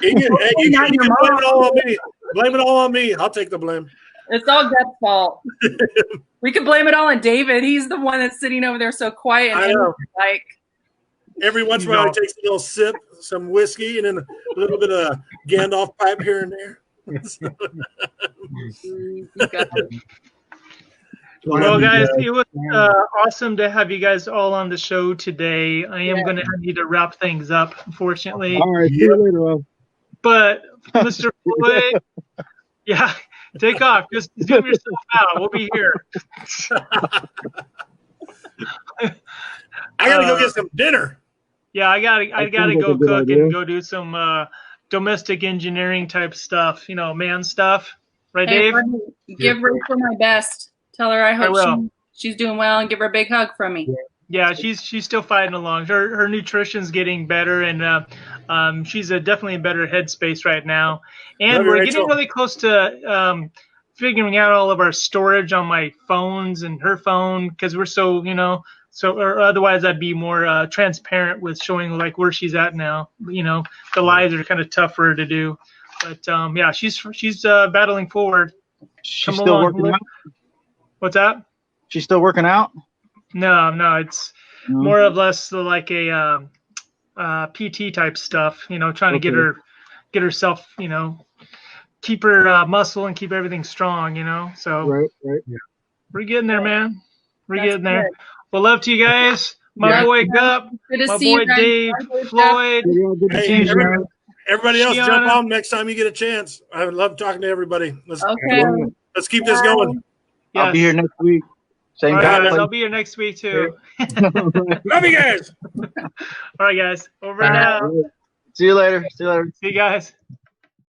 You can blame it all on me. Blame it all on me. I'll take the blame. It's all Deb's fault. We could blame it all on David. He's the one that's sitting over there so quiet. And I know. Like every once in a while, he takes a little sip, some whiskey, and then a little bit of Gandalf pipe here and there. Well, guys, it was awesome to have you guys all on the show today. I am going to need to wrap things up, unfortunately. All right, see you later, Rob. But Mr. Floyd, yeah, take off. Just zoom yourself out. We'll be here. I gotta go get some dinner. Yeah, I gotta go cook and go do some domestic engineering type stuff. Man stuff, right, hey, Dave? Give Rachel my best. Tell her I hope she's doing well, and give her a big hug from me. Yeah, she's still fighting along. Her nutrition's getting better, and she's definitely in better headspace right now. And we're getting really close to figuring out all of our storage on my phones and her phone, because we're so or otherwise I'd be more transparent with showing like where she's at now. The lies are kind of tough for her to do, but yeah, she's battling forward. She's still working out? What's that? She's still working out? No, it's more or less like a PT type stuff. Trying to get herself, keep her muscle and keep everything strong. So right, yeah. We're getting there, man. We're getting there. Good. Well, love to you guys. My boy Gup, my boy Dave, Floyd. Hey, everybody else, jump on next time you get a chance. I would love talking to everybody. Let's keep this going. Yes. I'll be here next week. Same time. I'll be here next week too. Love you guys. All right, guys. Over and out. See you later. See you guys.